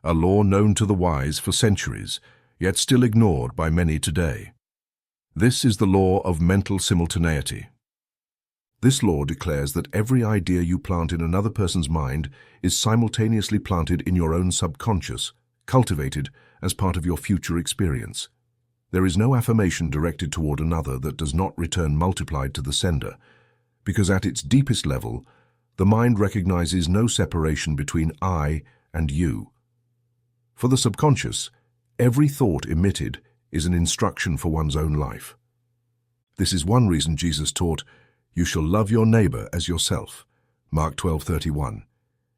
a law known to the wise for centuries, yet still ignored by many today. This is the law of mental simultaneity. This law declares that every idea you plant in another person's mind is simultaneously planted in your own subconscious, cultivated as part of your future experience. There is no affirmation directed toward another that does not return multiplied to the sender, because at its deepest level, the mind recognizes no separation between I and you. For the subconscious, every thought emitted is an instruction for one's own life. This is one reason Jesus taught, "You shall love your neighbor as yourself," Mark 12:31.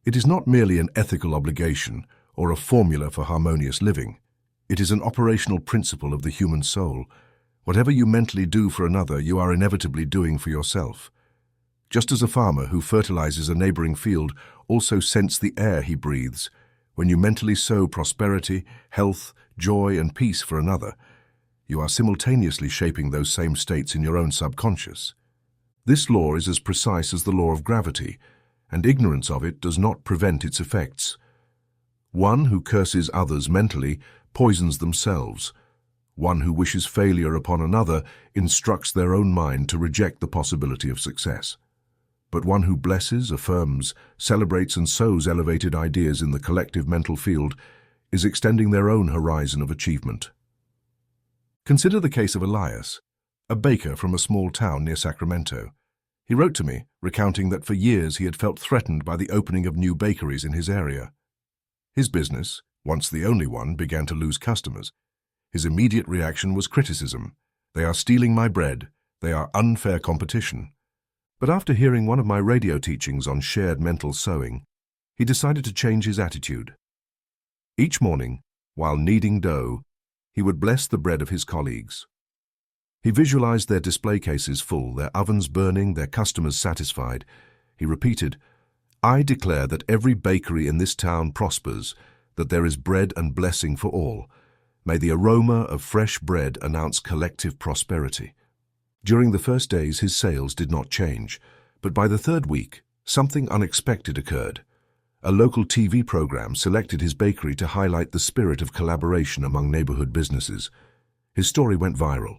It is not merely an ethical obligation or a formula for harmonious living. It is an operational principle of the human soul. Whatever you mentally do for another, you are inevitably doing for yourself. Just as a farmer who fertilizes a neighboring field also scents the air he breathes, when you mentally sow prosperity, health, joy, and peace for another, you are simultaneously shaping those same states in your own subconscious. This law is as precise as the law of gravity, and ignorance of it does not prevent its effects. One who curses others mentally poisons themselves. One who wishes failure upon another instructs their own mind to reject the possibility of success. But one who blesses, affirms, celebrates, and sows elevated ideas in the collective mental field is extending their own horizon of achievement. Consider the case of Elias, a baker from a small town near Sacramento. He wrote to me, recounting that for years he had felt threatened by the opening of new bakeries in his area. His business, once the only one, began to lose customers. His immediate reaction was criticism. "They are stealing my bread. They are unfair competition." But after hearing one of my radio teachings on shared mental sowing, he decided to change his attitude. Each morning, while kneading dough, he would bless the bread of his colleagues. He visualized their display cases full, their ovens burning, their customers satisfied. He repeated, "I declare that every bakery in this town prospers, that there is bread and blessing for all. May the aroma of fresh bread announce collective prosperity." During the first days, his sales did not change, but by the third week, something unexpected occurred. A local TV program selected his bakery to highlight the spirit of collaboration among neighborhood businesses. His story went viral.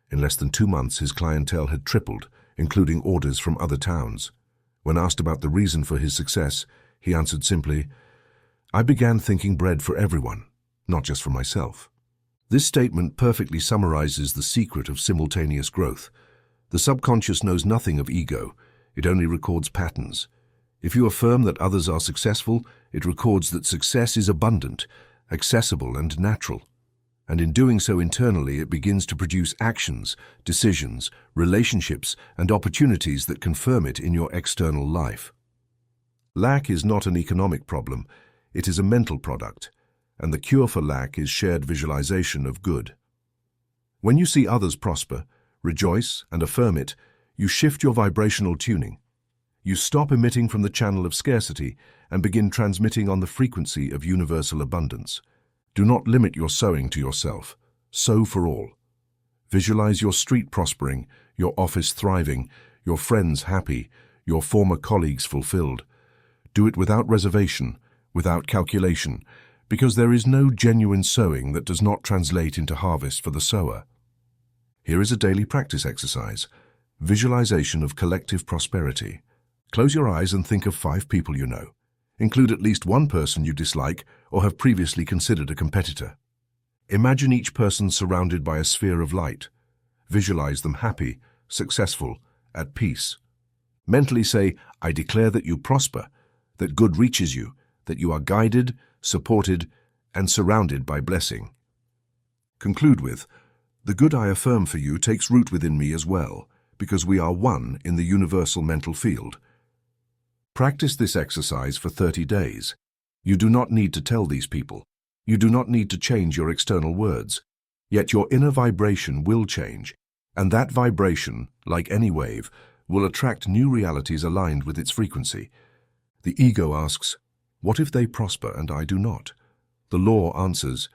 In less than 2 months, his clientele had tripled, including orders from other towns. When asked about the reason for his success, he answered simply, "I began thinking bread for everyone, not just for myself." This statement perfectly summarizes the secret of simultaneous growth. The subconscious knows nothing of ego. It only records patterns. If you affirm that others are successful, it records that success is abundant, accessible, and natural. And in doing so internally, it begins to produce actions, decisions, relationships, and opportunities that confirm it in your external life. Lack is not an economic problem, it is a mental product, and the cure for lack is shared visualization of good. When you see others prosper, rejoice, and affirm it, you shift your vibrational tuning. You stop emitting from the channel of scarcity and begin transmitting on the frequency of universal abundance. Do not limit your sowing to yourself. Sow for all. Visualize your street prospering, your office thriving, your friends happy, your former colleagues fulfilled. Do it without reservation, without calculation, because there is no genuine sowing that does not translate into harvest for the sower. Here is a daily practice exercise. Visualization of collective prosperity. Close your eyes and think of 5 people you know. Include at least one person you dislike or have previously considered a competitor. Imagine each person surrounded by a sphere of light. Visualize them happy, successful, at peace. Mentally say, I declare that you prosper, that good reaches you, that you are guided, supported, and surrounded by blessing. Conclude with, the good I affirm for you takes root within me as well, because we are one in the universal mental field. Practice this exercise for 30 days. You do not need to tell these people. You do not need to change your external words. Yet your inner vibration will change, and that vibration, like any wave, will attract new realities aligned with its frequency. The ego asks, what if they prosper and I do not? The law answers,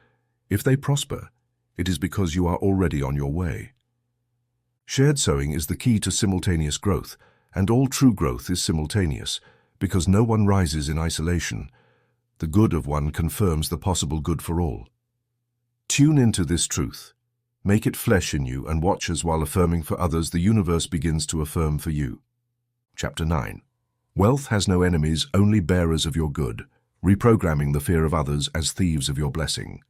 if they prosper, it is because you are already on your way. Shared sowing is the key to simultaneous growth, and all true growth is simultaneous, because no one rises in isolation. The good of one confirms the possible good for all. Tune into this truth. Make it flesh in you and watch as while affirming for others the universe begins to affirm for you. Chapter 9. Wealth has no enemies, only bearers of your good, reprogramming the fear of others as thieves of your blessing.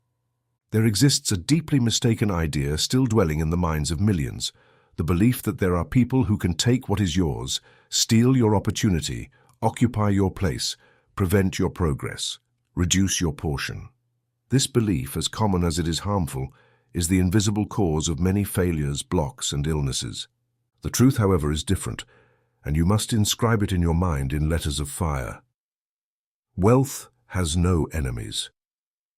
There exists a deeply mistaken idea still dwelling in the minds of millions, the belief that there are people who can take what is yours, steal your opportunity, occupy your place, prevent your progress, reduce your portion. This belief, as common as it is harmful, is the invisible cause of many failures, blocks, and illnesses. The truth, however, is different, and you must inscribe it in your mind in letters of fire. Wealth has no enemies.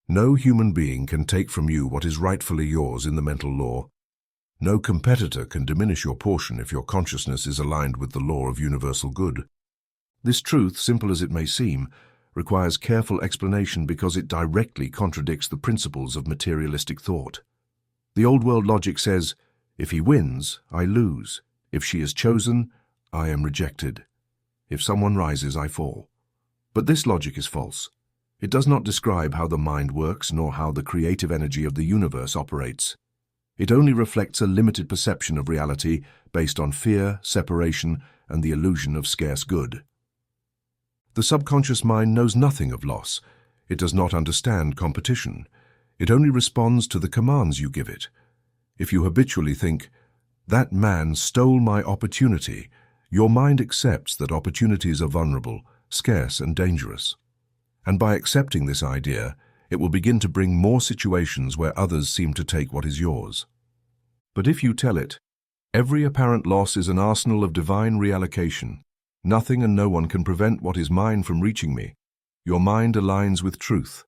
No human being can take from you what is rightfully yours in the mental law. No competitor can diminish your portion if your consciousness is aligned with the law of universal good. This truth, simple as it may seem, requires careful explanation because it directly contradicts the principles of materialistic thought. The old world logic says, if he wins, I lose. If she is chosen, I am rejected. If someone rises, I fall. But this logic is false. It does not describe how the mind works nor how the creative energy of the universe operates. It only reflects a limited perception of reality based on fear, separation, and the illusion of scarce good. The subconscious mind knows nothing of loss. It does not understand competition. It only responds to the commands you give it. If you habitually think, that man stole my opportunity, your mind accepts that opportunities are vulnerable, scarce, and dangerous. And by accepting this idea, it will begin to bring more situations where others seem to take what is yours. But if you tell it, every apparent loss is an arsenal of divine reallocation. Nothing and no one can prevent what is mine from reaching me. Your mind aligns with truth.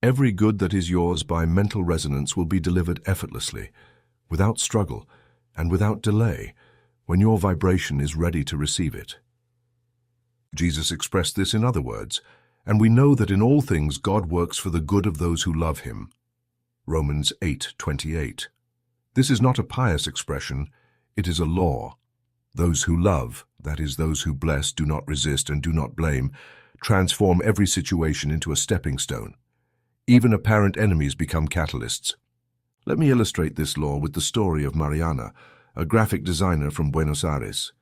Every good that is yours by mental resonance will be delivered effortlessly, without struggle, and without delay, when your vibration is ready to receive it. Jesus expressed this in other words, and we know that in all things God works for the good of those who love him. Romans 8:28. This is not a pious expression, it is a law. Those who love, that is, those who bless, do not resist, and do not blame, transform every situation into a stepping stone. Even apparent enemies become catalysts. Let me illustrate this law with the story of Mariana, a graphic designer from Buenos Aires.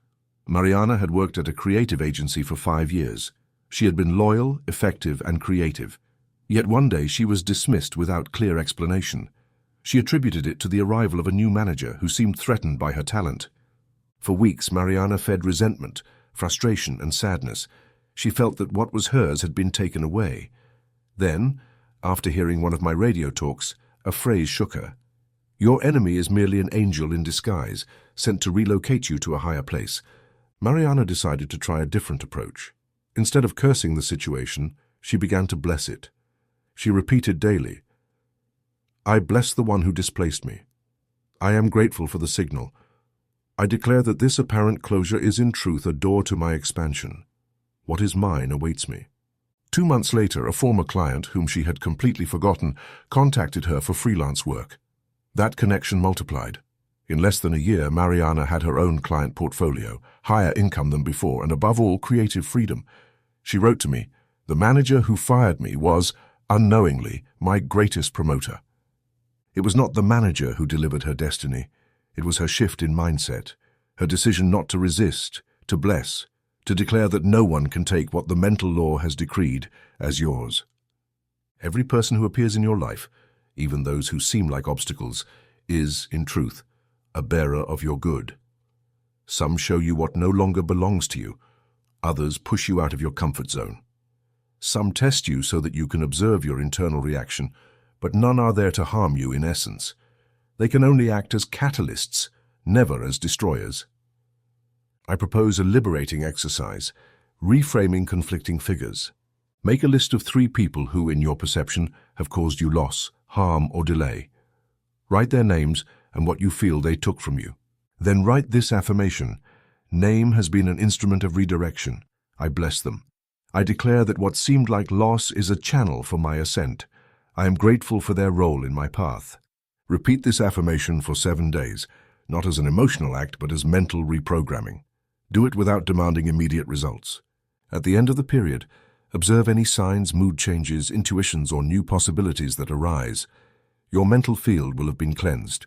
Mariana had worked at a creative agency for 5 years. She had been loyal, effective, and creative. Yet one day she was dismissed without clear explanation. She attributed it to the arrival of a new manager who seemed threatened by her talent. For weeks, Mariana fed resentment, frustration, and sadness. She felt that what was hers had been taken away. Then, after hearing one of my radio talks, A phrase shook her. Your enemy is merely an angel in disguise, sent to relocate you to a higher place. Mariana decided to try a different approach. Instead of cursing the situation, she began to bless it. She repeated daily, I bless the one who displaced me. I am grateful for the signal. I declare that this apparent closure is in truth a door to my expansion. What is mine awaits me. 2 months later, a former client, whom she had completely forgotten, contacted her for freelance work. That connection multiplied. In less than a year, Mariana had her own client portfolio, higher income than before, and above all, creative freedom. She wrote to me, the manager who fired me was, unknowingly, my greatest promoter. It was not the manager who delivered her destiny. It was her shift in mindset, her decision not to resist, to bless, to declare that no one can take what the mental law has decreed as yours. Every person who appears in your life, even those who seem like obstacles, is, in truth, a bearer of your good. Some show you what no longer belongs to you. Others push you out of your comfort zone. Some test you so that you can observe your internal reaction, but none are there to harm you in essence. They can only act as catalysts, never as destroyers. I propose a liberating exercise, reframing conflicting figures. Make a list of 3 people who, in your perception, have caused you loss, harm, or delay. Write their names and what you feel they took from you. Then write this affirmation. Name has been an instrument of redirection. I bless them. I declare that what seemed like loss is a channel for my ascent. I am grateful for their role in my path. Repeat this affirmation for 7 days, not as an emotional act but as mental reprogramming. Do it without demanding immediate results. At the end of the period, observe any signs, mood changes, intuitions, or new possibilities that arise. Your mental field will have been cleansed.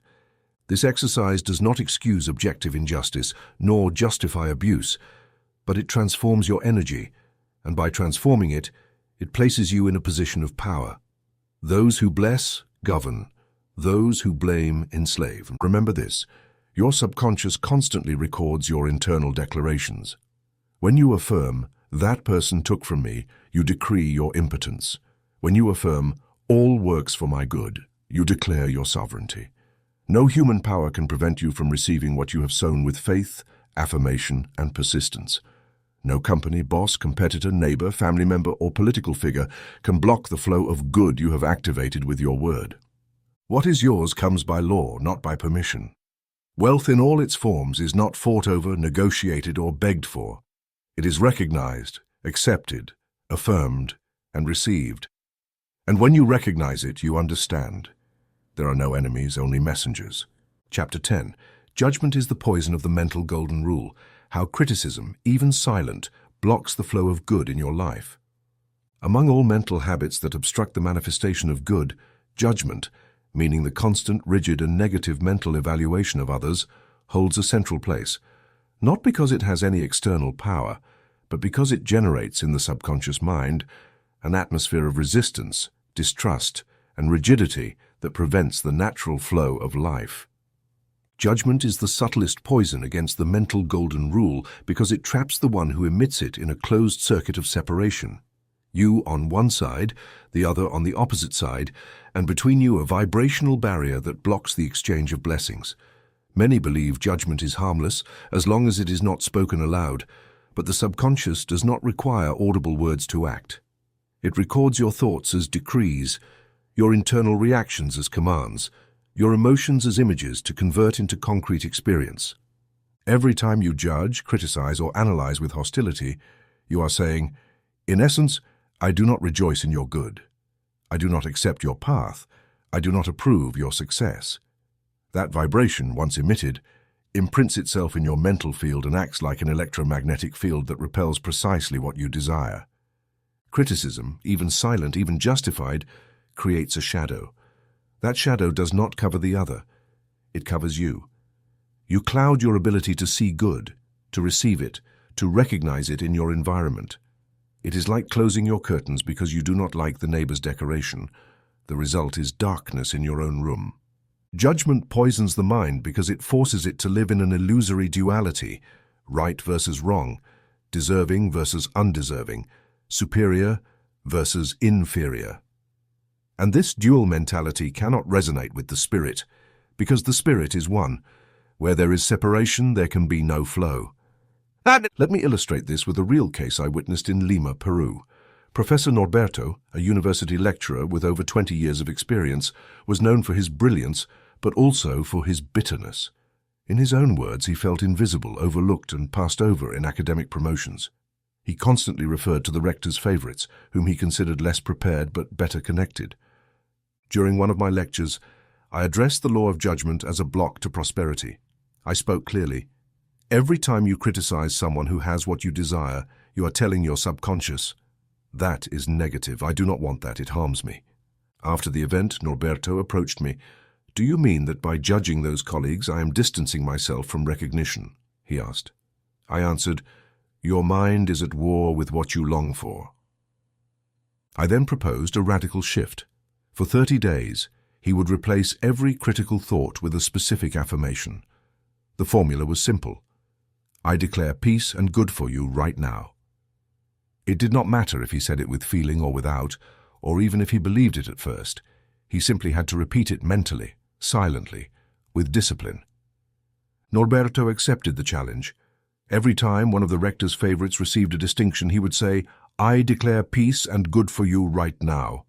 This exercise does not excuse objective injustice, nor justify abuse, but it transforms your energy, and by transforming it, it places you in a position of power. Those who bless, govern. Those who blame, enslave. Remember this, your subconscious constantly records your internal declarations. When you affirm, that person took from me, you decree your impotence. When you affirm, all works for my good, you declare your sovereignty. No human power can prevent you from receiving what you have sown with faith, affirmation, and persistence. No company, boss, competitor, neighbor, family member, or political figure can block the flow of good you have activated with your word. What is yours comes by law, not by permission. Wealth in all its forms is not fought over, negotiated, or begged for. It is recognized, accepted, affirmed, and received. And when you recognize it, you understand. There are no enemies, only messengers. Chapter 10. Judgment is the poison of the mental golden rule. How criticism, even silent, blocks the flow of good in your life. Among all mental habits that obstruct the manifestation of good, judgment, meaning the constant, rigid, and negative mental evaluation of others, holds a central place. Not because it has any external power, but because it generates in the subconscious mind an atmosphere of resistance, distrust, and rigidity that prevents the natural flow of life. Judgment is the subtlest poison against the mental golden rule because it traps the one who emits it in a closed circuit of separation. You on one side, the other on the opposite side, and between you a vibrational barrier that blocks the exchange of blessings. Many believe judgment is harmless as long as it is not spoken aloud, but the subconscious does not require audible words to act. It records your thoughts as decrees, your internal reactions as commands, your emotions as images to convert into concrete experience. Every time you judge, criticize, or analyze with hostility, you are saying, in essence, I do not rejoice in your good. I do not accept your path. I do not approve your success. That vibration, once emitted, imprints itself in your mental field and acts like an electromagnetic field that repels precisely what you desire. Criticism, even silent, even justified, creates a shadow. That shadow does not cover the other. It covers you. You cloud your ability to see good, to receive it, to recognize it in your environment. It is like closing your curtains because you do not like the neighbor's decoration. The result is darkness in your own room. Judgment poisons the mind because it forces it to live in an illusory duality, right versus wrong, deserving versus undeserving, superior versus inferior. And this dual mentality cannot resonate with the spirit, because the spirit is one. Where there is separation, there can be no flow. Let me illustrate this with a real case I witnessed in Lima, Peru. Professor Norberto, a university lecturer with over 20 years of experience, was known for his brilliance, but also for his bitterness. In his own words, he felt invisible, overlooked, and passed over in academic promotions. He constantly referred to the rector's favorites, whom he considered less prepared but better connected. During one of my lectures, I addressed the law of judgment as a block to prosperity. I spoke clearly. Every time you criticize someone who has what you desire, you are telling your subconscious, "That is negative. I do not want that. It harms me." After the event, Norberto approached me. "Do you mean that by judging those colleagues, I am distancing myself from recognition?" he asked. I answered, "Your mind is at war with what you long for." I then proposed a radical shift. For 30 days, he would replace every critical thought with a specific affirmation. The formula was simple. I declare peace and good for you right now. It did not matter if he said it with feeling or without, or even if he believed it at first. He simply had to repeat it mentally, silently, with discipline. Norberto accepted the challenge. Every time one of the rector's favorites received a distinction, he would say, "I declare peace and good for you right now."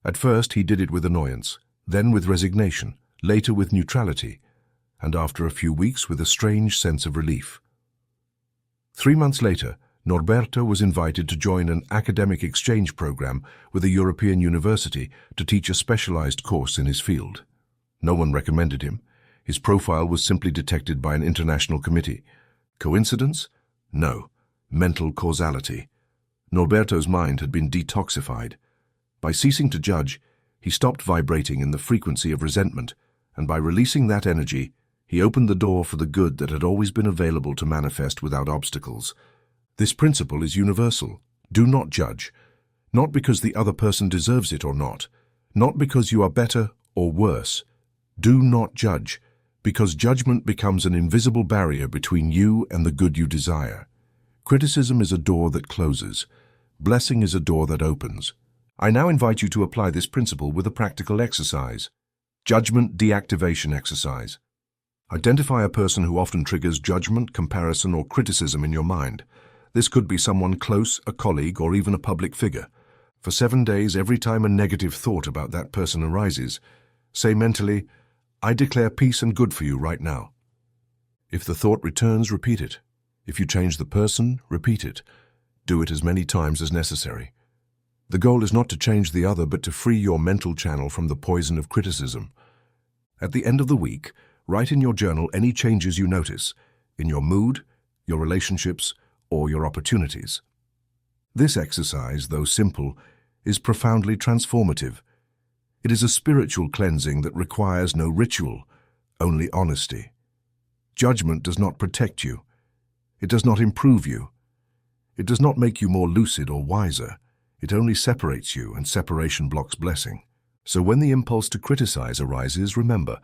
At first, he did it with annoyance, then with resignation, later with neutrality, and after a few weeks with a strange sense of relief. 3 months later, Norberto was invited to join an academic exchange program with a European university to teach a specialized course in his field. No one recommended him. His profile was simply detected by an international committee. Coincidence? No. Mental causality. Norberto's mind had been detoxified. By ceasing to judge, he stopped vibrating in the frequency of resentment, and by releasing that energy, he opened the door for the good that had always been available to manifest without obstacles. This principle is universal. Do not judge. Not because the other person deserves it or not. Not because you are better or worse. Do not judge, because judgment becomes an invisible barrier between you and the good you desire. Criticism is a door that closes. Blessing is a door that opens. I now invite you to apply this principle with a practical exercise. Judgment deactivation exercise. Identify a person who often triggers judgment, comparison, or criticism in your mind. This could be someone close, a colleague, or even a public figure. For 7 days, every time a negative thought about that person arises, say mentally, "I declare peace and good for you right now." If the thought returns, repeat it. If you change the person, repeat it. Do it as many times as necessary. The goal is not to change the other, but to free your mental channel from the poison of criticism. At the end of the week, write in your journal any changes you notice, in your mood, your relationships, or your opportunities. This exercise, though simple, is profoundly transformative. It is a spiritual cleansing that requires no ritual, only honesty. Judgment does not protect you. It does not improve you. It does not make you more lucid or wiser. It only separates you, and separation blocks blessing. So when the impulse to criticize arises, remember,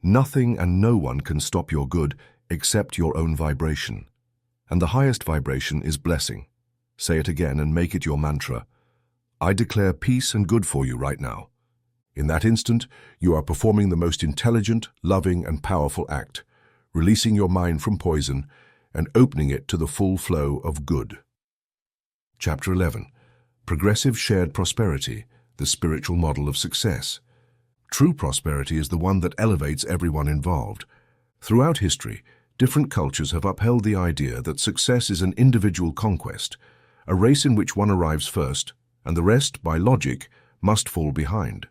nothing and no one can stop your good except your own vibration. And the highest vibration is blessing. Say it again and make it your mantra. I declare peace and good for you right now. In that instant, you are performing the most intelligent, loving, and powerful act, releasing your mind from poison and opening it to the full flow of good. Chapter 11. Progressive Shared Prosperity, the Spiritual Model of Success. True prosperity is the one that elevates everyone involved. Throughout history, different cultures have upheld the idea that success is an individual conquest, a race in which one arrives first, and the rest, by logic, must fall behind.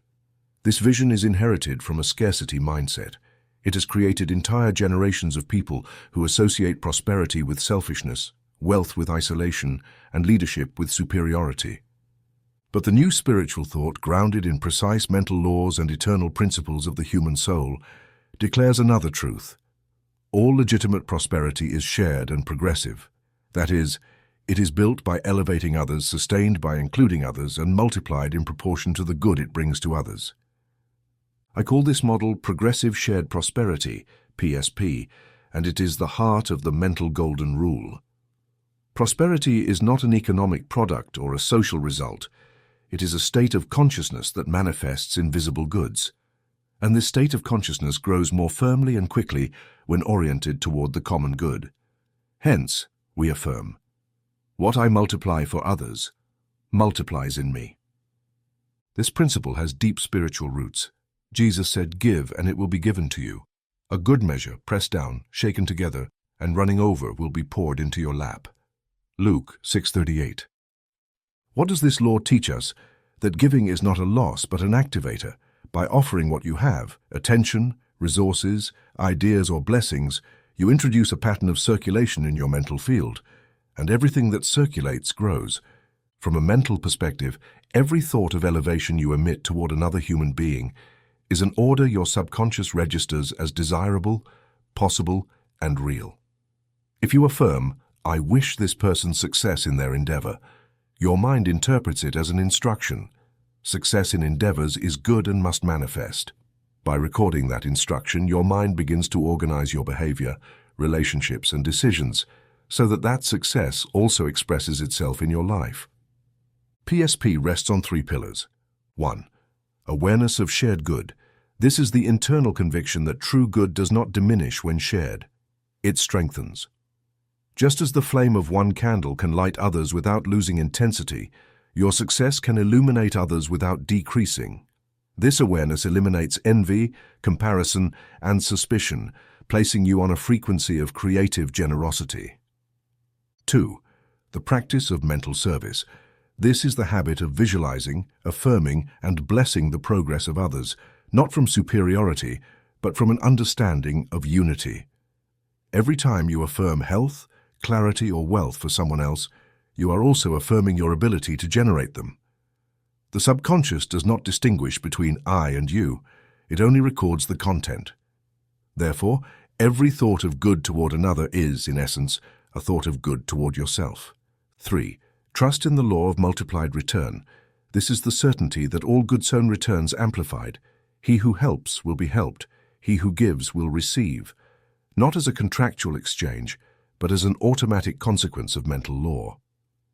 This vision is inherited from a scarcity mindset. It has created entire generations of people who associate prosperity with selfishness, wealth with isolation, and leadership with superiority. But the new spiritual thought, grounded in precise mental laws and eternal principles of the human soul, declares another truth. All legitimate prosperity is shared and progressive. That is, it is built by elevating others, sustained by including others, and multiplied in proportion to the good it brings to others. I call this model Progressive Shared Prosperity, PSP, and it is the heart of the mental golden rule. Prosperity is not an economic product or a social result. It is a state of consciousness that manifests in visible goods. And this state of consciousness grows more firmly and quickly when oriented toward the common good. Hence, we affirm, what I multiply for others multiplies in me. This principle has deep spiritual roots. Jesus said, "Give, and it will be given to you. A good measure, pressed down, shaken together, and running over will be poured into your lap." Luke 6:38. What does this law teach us? That giving is not a loss, but an activator. By offering what you have, attention, resources, ideas, or blessings, you introduce a pattern of circulation in your mental field, and everything that circulates grows. From a mental perspective, every thought of elevation you emit toward another human being is an order your subconscious registers as desirable, possible, and real. If you affirm, "I wish this person success in their endeavor," your mind interprets it as an instruction. Success in endeavors is good and must manifest. By recording that instruction, your mind begins to organize your behavior, relationships, and decisions so that that success also expresses itself in your life. PSP rests on 3 pillars. 1. Awareness of shared good. This is the internal conviction that true good does not diminish when shared. It strengthens. Just as the flame of one candle can light others without losing intensity, your success can illuminate others without decreasing. This awareness eliminates envy, comparison, and suspicion, placing you on a frequency of creative generosity. 2. The practice of mental service. This is the habit of visualizing, affirming, and blessing the progress of others, not from superiority, but from an understanding of unity. Every time you affirm health, clarity, or wealth for someone else, you are also affirming your ability to generate them. The subconscious does not distinguish between I and you. It only records the content. Therefore, every thought of good toward another is, in essence, a thought of good toward yourself. 3. Trust in the law of multiplied return. This is the certainty that all good sown returns amplified. He who helps will be helped. He who gives will receive. Not as a contractual exchange, but as an automatic consequence of mental law.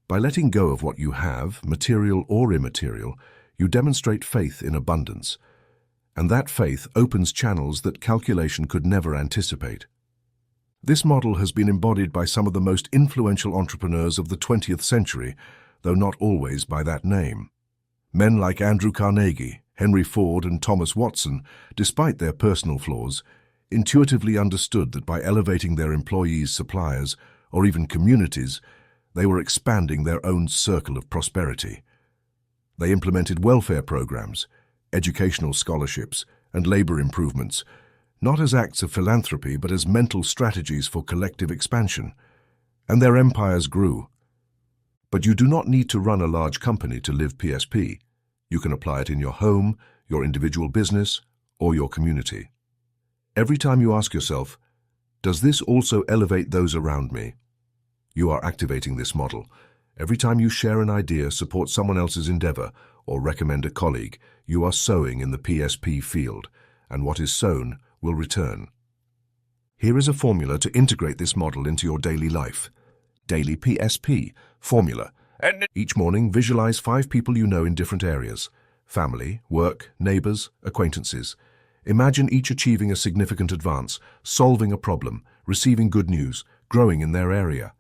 By letting go of what you have, material or immaterial, you demonstrate faith in abundance. And that faith opens channels that calculation could never anticipate. This model has been embodied by some of the most influential entrepreneurs of the 20th century, though not always by that name. Men like Andrew Carnegie, Henry Ford, and Thomas Watson, despite their personal flaws, intuitively understood that by elevating their employees, suppliers, or even communities, they were expanding their own circle of prosperity. They implemented welfare programs, educational scholarships, and labor improvements, not as acts of philanthropy, but as mental strategies for collective expansion. And their empires grew. But you do not need to run a large company to live PSP. You can apply it in your home, your individual business, or your community. Every time you ask yourself, does this also elevate those around me? You are activating this model. Every time you share an idea, support someone else's endeavor, or recommend a colleague, you are sowing in the PSP field, and what is sown will return. Here is a formula to integrate this model into your daily life. Daily PSP formula. And each morning, visualize 5 people you know in different areas: family, work, neighbors, acquaintances. Imagine each achieving a significant advance, solving a problem, receiving good news, growing in their area.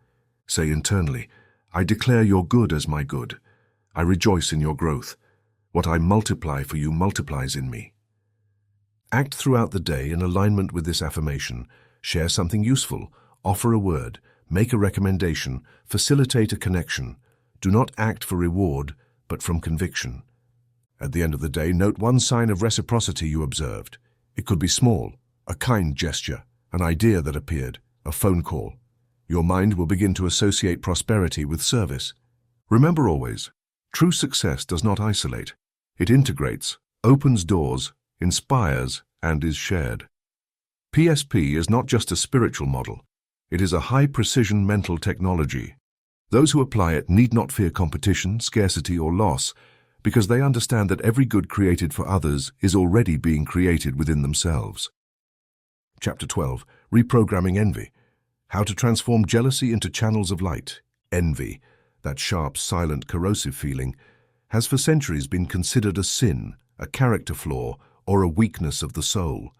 Say internally, I declare your good as my good. I rejoice in your growth. What I multiply for you multiplies in me. Act throughout the day in alignment with this affirmation. Share something useful, offer a word, make a recommendation, facilitate a connection. Do not act for reward, but from conviction. At the end of the day, note one sign of reciprocity you observed. It could be small, a kind gesture, an idea that appeared, a phone call. Your mind will begin to associate prosperity with service. Remember always, true success does not isolate. It integrates, opens doors, inspires, and is shared. PSP is not just a spiritual model. It is a high-precision mental technology. Those who apply it need not fear competition, scarcity, or loss, because they understand that every good created for others is already being created within themselves. Chapter 12. Reprogramming Envy. How to transform jealousy into channels of light. Envy, that sharp, silent, corrosive feeling, has for centuries been considered a sin, a character flaw, or a weakness of the soul.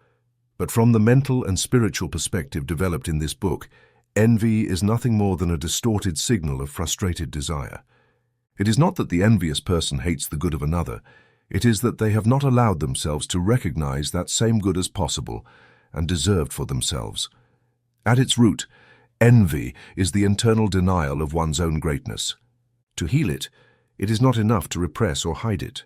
But from the mental and spiritual perspective developed in this book, envy is nothing more than a distorted signal of frustrated desire. It is not that the envious person hates the good of another, it is that they have not allowed themselves to recognize that same good as possible and deserved for themselves. At its root, envy is the internal denial of one's own greatness. To heal it, it is not enough to repress or hide it.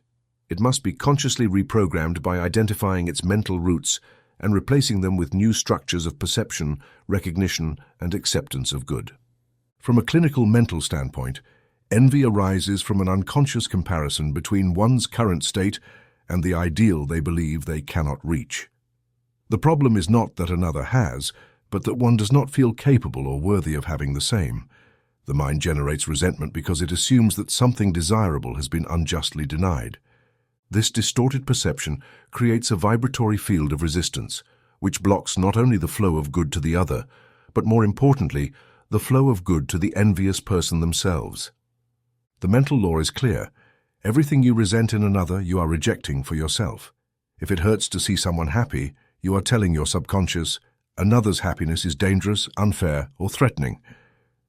It must be consciously reprogrammed by identifying its mental roots and replacing them with new structures of perception, recognition, and acceptance of good. From a clinical mental standpoint, envy arises from an unconscious comparison between one's current state and the ideal they believe they cannot reach. The problem is not that another has, but that one does not feel capable or worthy of having the same. The mind generates resentment because it assumes that something desirable has been unjustly denied. This distorted perception creates a vibratory field of resistance, which blocks not only the flow of good to the other, but more importantly, the flow of good to the envious person themselves. The mental law is clear. Everything you resent in another, you are rejecting for yourself. If it hurts to see someone happy, you are telling your subconscious, another's happiness is dangerous, unfair, or threatening.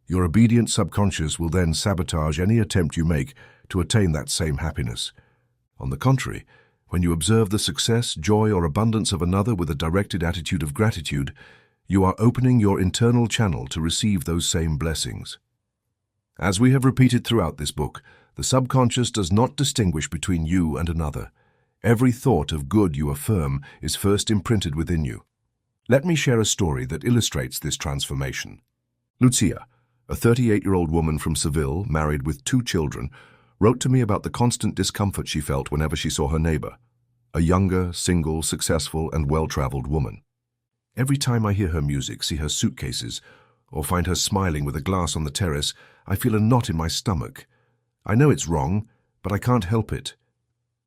Your obedient subconscious will then sabotage any attempt you make to attain that same happiness. On the contrary, when you observe the success, joy, or abundance of another with a directed attitude of gratitude, you are opening your internal channel to receive those same blessings. As we have repeated throughout this book, the subconscious does not distinguish between you and another. Every thought of good you affirm is first imprinted within you. Let me share a story that illustrates this transformation. Lucia, a 38-year-old woman from Seville, married with 2 children, wrote to me about the constant discomfort she felt whenever she saw her neighbor, a younger, single, successful, and well-traveled woman. Every time I hear her music, see her suitcases, or find her smiling with a glass on the terrace, I feel a knot in my stomach. I know it's wrong, but I can't help it.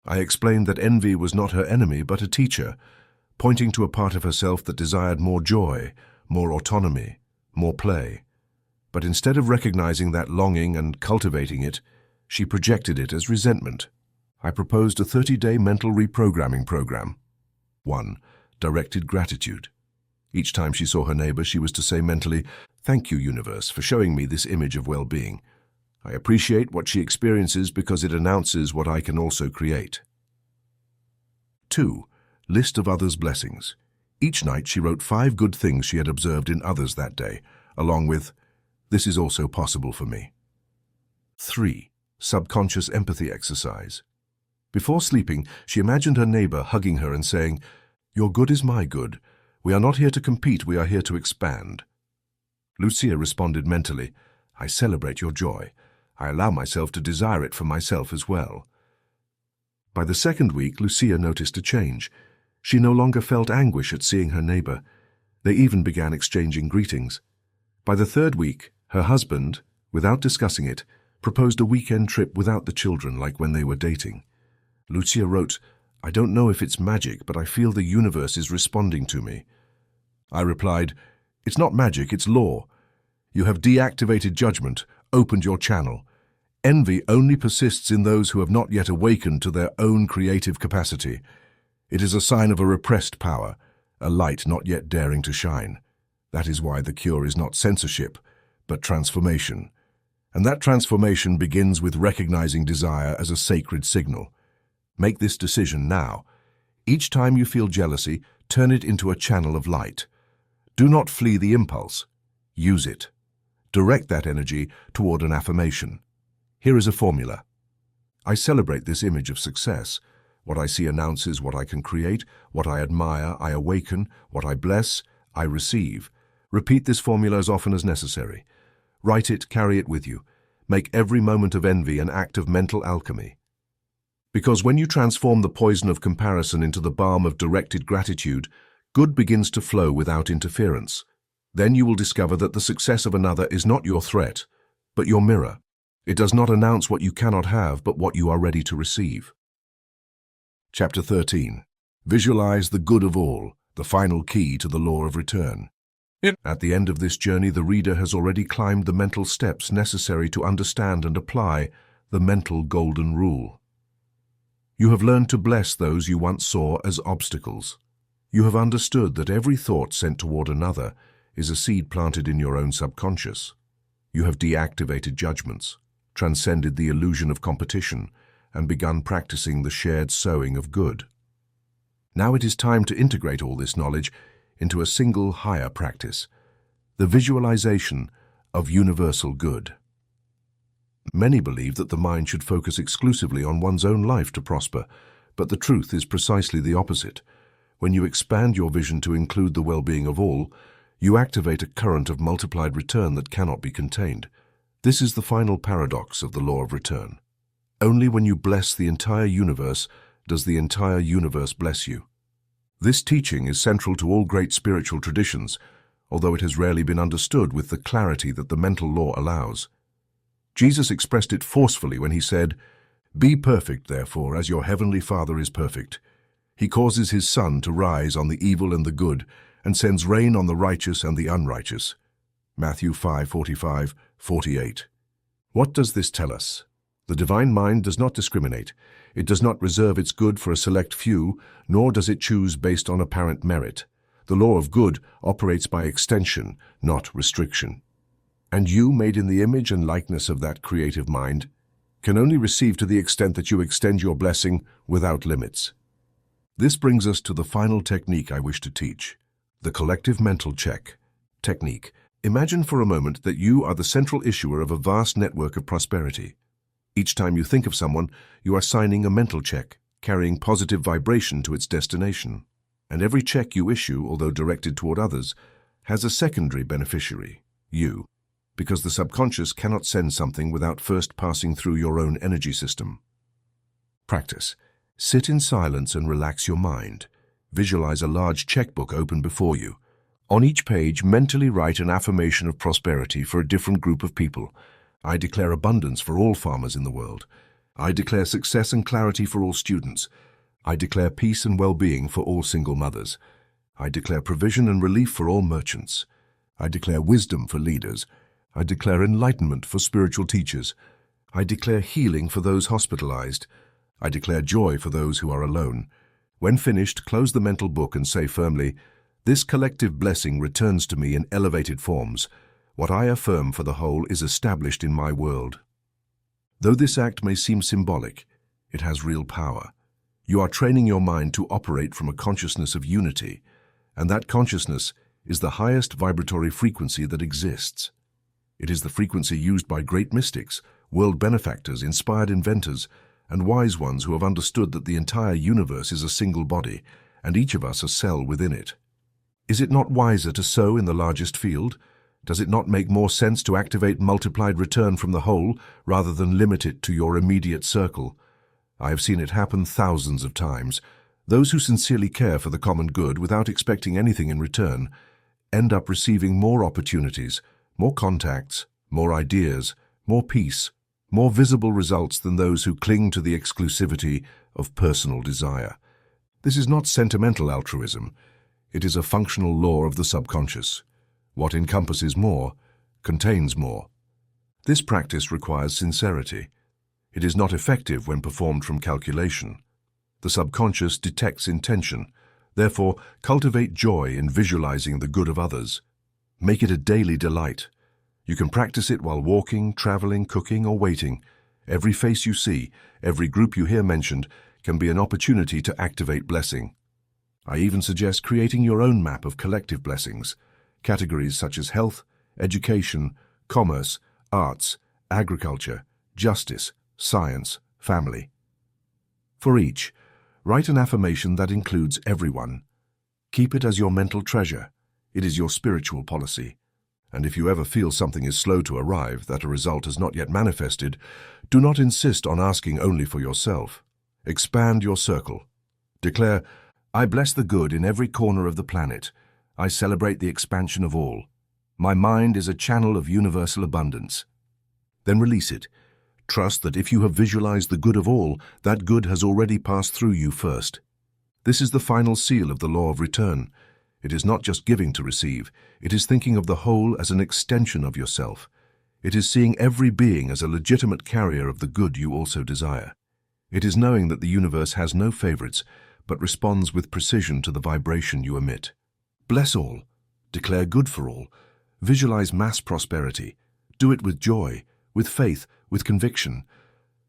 I explained that envy was not her enemy, but a teacher, pointing to a part of herself that desired more joy, more autonomy, more play. But instead of recognizing that longing and cultivating it, she projected it as resentment. I proposed a 30-day mental reprogramming program. 1. Directed gratitude. Each time she saw her neighbor, she was to say mentally, "Thank you, universe, for showing me this image of well-being. I appreciate what she experiences because it announces what I can also create." 2. List of others' blessings. Each night she wrote 5 good things she had observed in others that day, along with, "This is also possible for me." 3. Subconscious empathy exercise. Before sleeping, she imagined her neighbor hugging her and saying, "Your good is my good. We are not here to compete, we are here to expand." Lucia responded mentally, "I celebrate your joy. I allow myself to desire it for myself as well." By the second week, Lucia noticed a change. She no longer felt anguish at seeing her neighbor. They even began exchanging greetings. By the third week, her husband, without discussing it, proposed a weekend trip without the children like when they were dating. Lucia wrote, "I don't know if it's magic, but I feel the universe is responding to me." I replied, "It's not magic, it's law. You have deactivated judgment, opened your channel. Envy only persists in those who have not yet awakened to their own creative capacity. It is a sign of a repressed power, a light not yet daring to shine. That is why the cure is not censorship, but transformation. And that transformation begins with recognizing desire as a sacred signal. Make this decision now. Each time you feel jealousy, turn it into a channel of light. Do not flee the impulse. Use it. Direct that energy toward an affirmation. Here is a formula. I celebrate this image of success. What I see announces what I can create. What I admire, I awaken. What I bless, I receive. Repeat this formula as often as necessary. Write it, carry it with you. Make every moment of envy an act of mental alchemy. Because when you transform the poison of comparison into the balm of directed gratitude, good begins to flow without interference. Then you will discover that the success of another is not your threat, but your mirror. It does not announce what you cannot have, but what you are ready to receive. Chapter 13. Visualize the good of all, the final key to the law of return. At the end of this journey, the reader has already climbed the mental steps necessary to understand and apply the mental golden rule. You have learned to bless those you once saw as obstacles. You have understood that every thought sent toward another is a seed planted in your own subconscious. You have deactivated judgments, transcended the illusion of competition, and begun practicing the shared sowing of good. Now it is time to integrate all this knowledge into a single higher practice, the visualization of universal good. Many believe that the mind should focus exclusively on one's own life to prosper, but the truth is precisely the opposite. When you expand your vision to include the well-being of all, you activate a current of multiplied return that cannot be contained. This is the final paradox of the law of return. Only when you bless the entire universe does the entire universe bless you. This teaching is central to all great spiritual traditions, although it has rarely been understood with the clarity that the mental law allows. Jesus expressed it forcefully when he said, "Be perfect, therefore, as your heavenly Father is perfect." He causes his sun to rise on the evil and the good, and sends rain on the righteous and the unrighteous. Matthew 5:45-48. What does this tell us? The divine mind does not discriminate. It does not reserve its good for a select few, nor does it choose based on apparent merit. The law of good operates by extension, not restriction. And you, made in the image and likeness of that creative mind, can only receive to the extent that you extend your blessing without limits. This brings us to the final technique I wish to teach, the collective mental check technique. Imagine for a moment that you are the central issuer of a vast network of prosperity. Each time you think of someone, you are signing a mental check, carrying positive vibration to its destination. And every check you issue, although directed toward others, has a secondary beneficiary, you, because the subconscious cannot send something without first passing through your own energy system. Practice. Sit in silence and relax your mind. Visualize a large checkbook open before you. On each page, mentally write an affirmation of prosperity for a different group of people. I declare abundance for all farmers in the world. I declare success and clarity for all students. I declare peace and well-being for all single mothers. I declare provision and relief for all merchants. I declare wisdom for leaders. I declare enlightenment for spiritual teachers. I declare healing for those hospitalized. I declare joy for those who are alone. When finished, close the mental book and say firmly, "This collective blessing returns to me in elevated forms. What I affirm for the whole is established in my world." Though this act may seem symbolic, it has real power. You are training your mind to operate from a consciousness of unity, and that consciousness is the highest vibratory frequency that exists. It is the frequency used by great mystics, world benefactors, inspired inventors, and wise ones who have understood that the entire universe is a single body, and each of us a cell within it. Is it not wiser to sow in the largest field? Does it not make more sense to activate multiplied return from the whole rather than limit it to your immediate circle? I have seen it happen thousands of times. Those who sincerely care for the common good without expecting anything in return end up receiving more opportunities, more contacts, more ideas, more peace, more visible results than those who cling to the exclusivity of personal desire. This is not sentimental altruism. It is a functional law of the subconscious. What encompasses more, contains more. This practice requires sincerity. It is not effective when performed from calculation. The subconscious detects intention. Therefore, cultivate joy in visualizing the good of others. Make it a daily delight. You can practice it while walking, traveling, cooking, or waiting. Every face you see, every group you hear mentioned, can be an opportunity to activate blessing. I even suggest creating your own map of collective blessings, categories such as health, education, commerce, arts, agriculture, justice, science, family. For each, write an affirmation that includes everyone. Keep it as your mental treasure. It is your spiritual policy. And if you ever feel something is slow to arrive, that a result has not yet manifested, do not insist on asking only for yourself. Expand your circle. Declare, "I bless the good in every corner of the planet. I celebrate the expansion of all. My mind is a channel of universal abundance." Then release it. Trust that if you have visualized the good of all, that good has already passed through you first. This is the final seal of the law of return. It is not just giving to receive. It is thinking of the whole as an extension of yourself. It is seeing every being as a legitimate carrier of the good you also desire. It is knowing that the universe has no favorites, but responds with precision to the vibration you emit. Bless all. Declare good for all. Visualize mass prosperity. Do it with joy, with faith, with conviction.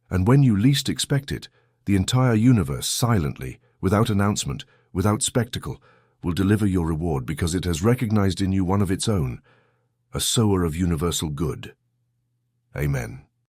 And when you least expect it, the entire universe silently, without announcement, without spectacle, will deliver your reward because it has recognized in you one of its own, a sower of universal good. Amen.